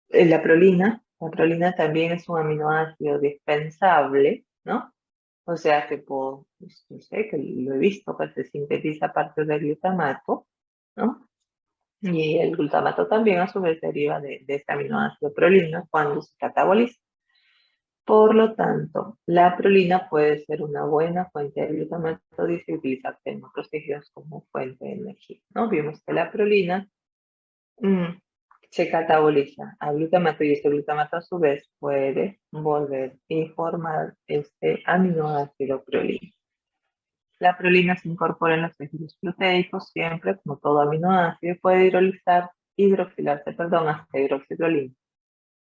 la prolina. La prolina también es un aminoácido dispensable, ¿no? O sea que no sé, que lo he visto que se sintetiza a partir del glutamato, ¿no? Y el glutamato también a su vez deriva de este aminoácido prolina cuando se cataboliza. Por lo tanto, la prolina puede ser una buena fuente de glutamato y se utiliza en otros tejidos como fuente de energía, ¿no? Vimos que la prolina mm, se cataboliza a glutamato y este glutamato a su vez puede volver y formar este aminoácido prolina. La prolina se incorpora en los tejidos proteicos siempre, como todo aminoácido, y puede hidroxilarse, perdón, hasta hidroxiprolina.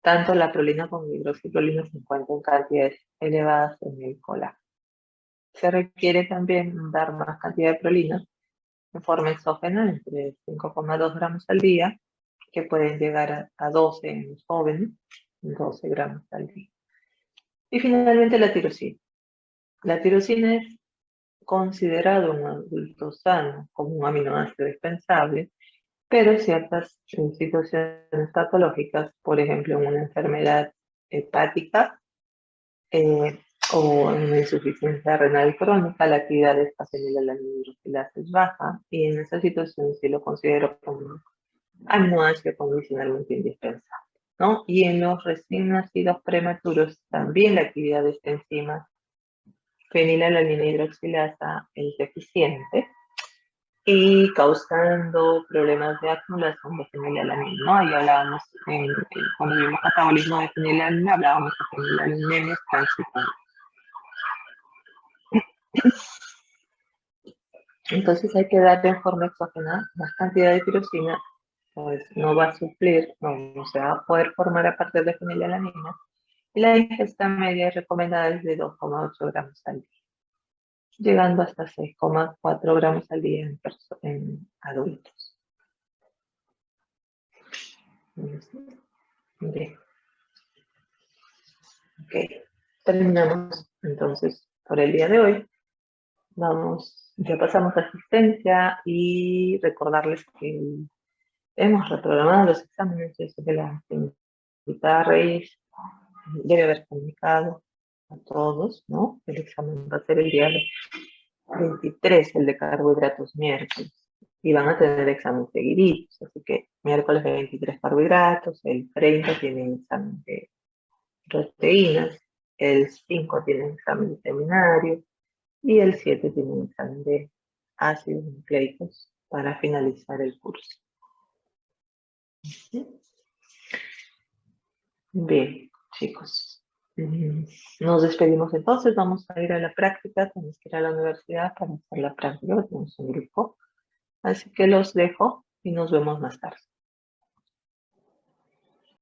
Tanto la prolina como la hidroxiprolina se encuentran en cantidades elevadas en el colágeno. Se requiere también dar más cantidad de prolina en forma exógena, entre 5,2 gramos al día, que pueden llegar a 12 en los jóvenes, 12 gramos al día. Y finalmente la tirosina. La tirosina es considerado un adulto sano como un aminoácido dispensable, pero ciertas situaciones patológicas, por ejemplo, en una enfermedad hepática eh, o en una insuficiencia renal crónica, la actividad de esta célula hidroxilasa es baja y en esa situación sí lo considero como un aminoácido condicionalmente indispensable, ¿no? Y en los recién nacidos prematuros también la actividad de esta enzima fenilalanina hidroxilasa es deficiente y causando problemas de acumulación de fenilalanina, ¿no? Ahí hablábamos, cuando vimos catabolismo de fenilalanina, hablábamos de fenilalanina transitante. Entonces hay que darle en forma exógena la cantidad de tirosina, pues no va a suplir, no se va a poder formar a partir de fenilalanina, y la ingesta media recomendada es de 2,8 gramos al día, llegando hasta 6,4 gramos al día en adultos. Bien. Ok, terminamos entonces por el día de hoy. Ya pasamos a asistencia y recordarles que hemos reprogramado los exámenes. Yo sé que la señorita Reyes debe haber comunicado a todos, ¿no? El examen va a ser el día 23, el de carbohidratos miércoles. Y van a tener examen seguiditos, así que miércoles 23 carbohidratos, el 30 tienen examen de proteínas, el 5 tiene examen de seminario y el 7 tiene un examen de ácidos nucleicos para finalizar el curso. Bien, chicos. Nos despedimos entonces, vamos a ir a la práctica, tenemos que ir a la universidad para hacer la práctica, tenemos un grupo. Así que los dejo y nos vemos más tarde.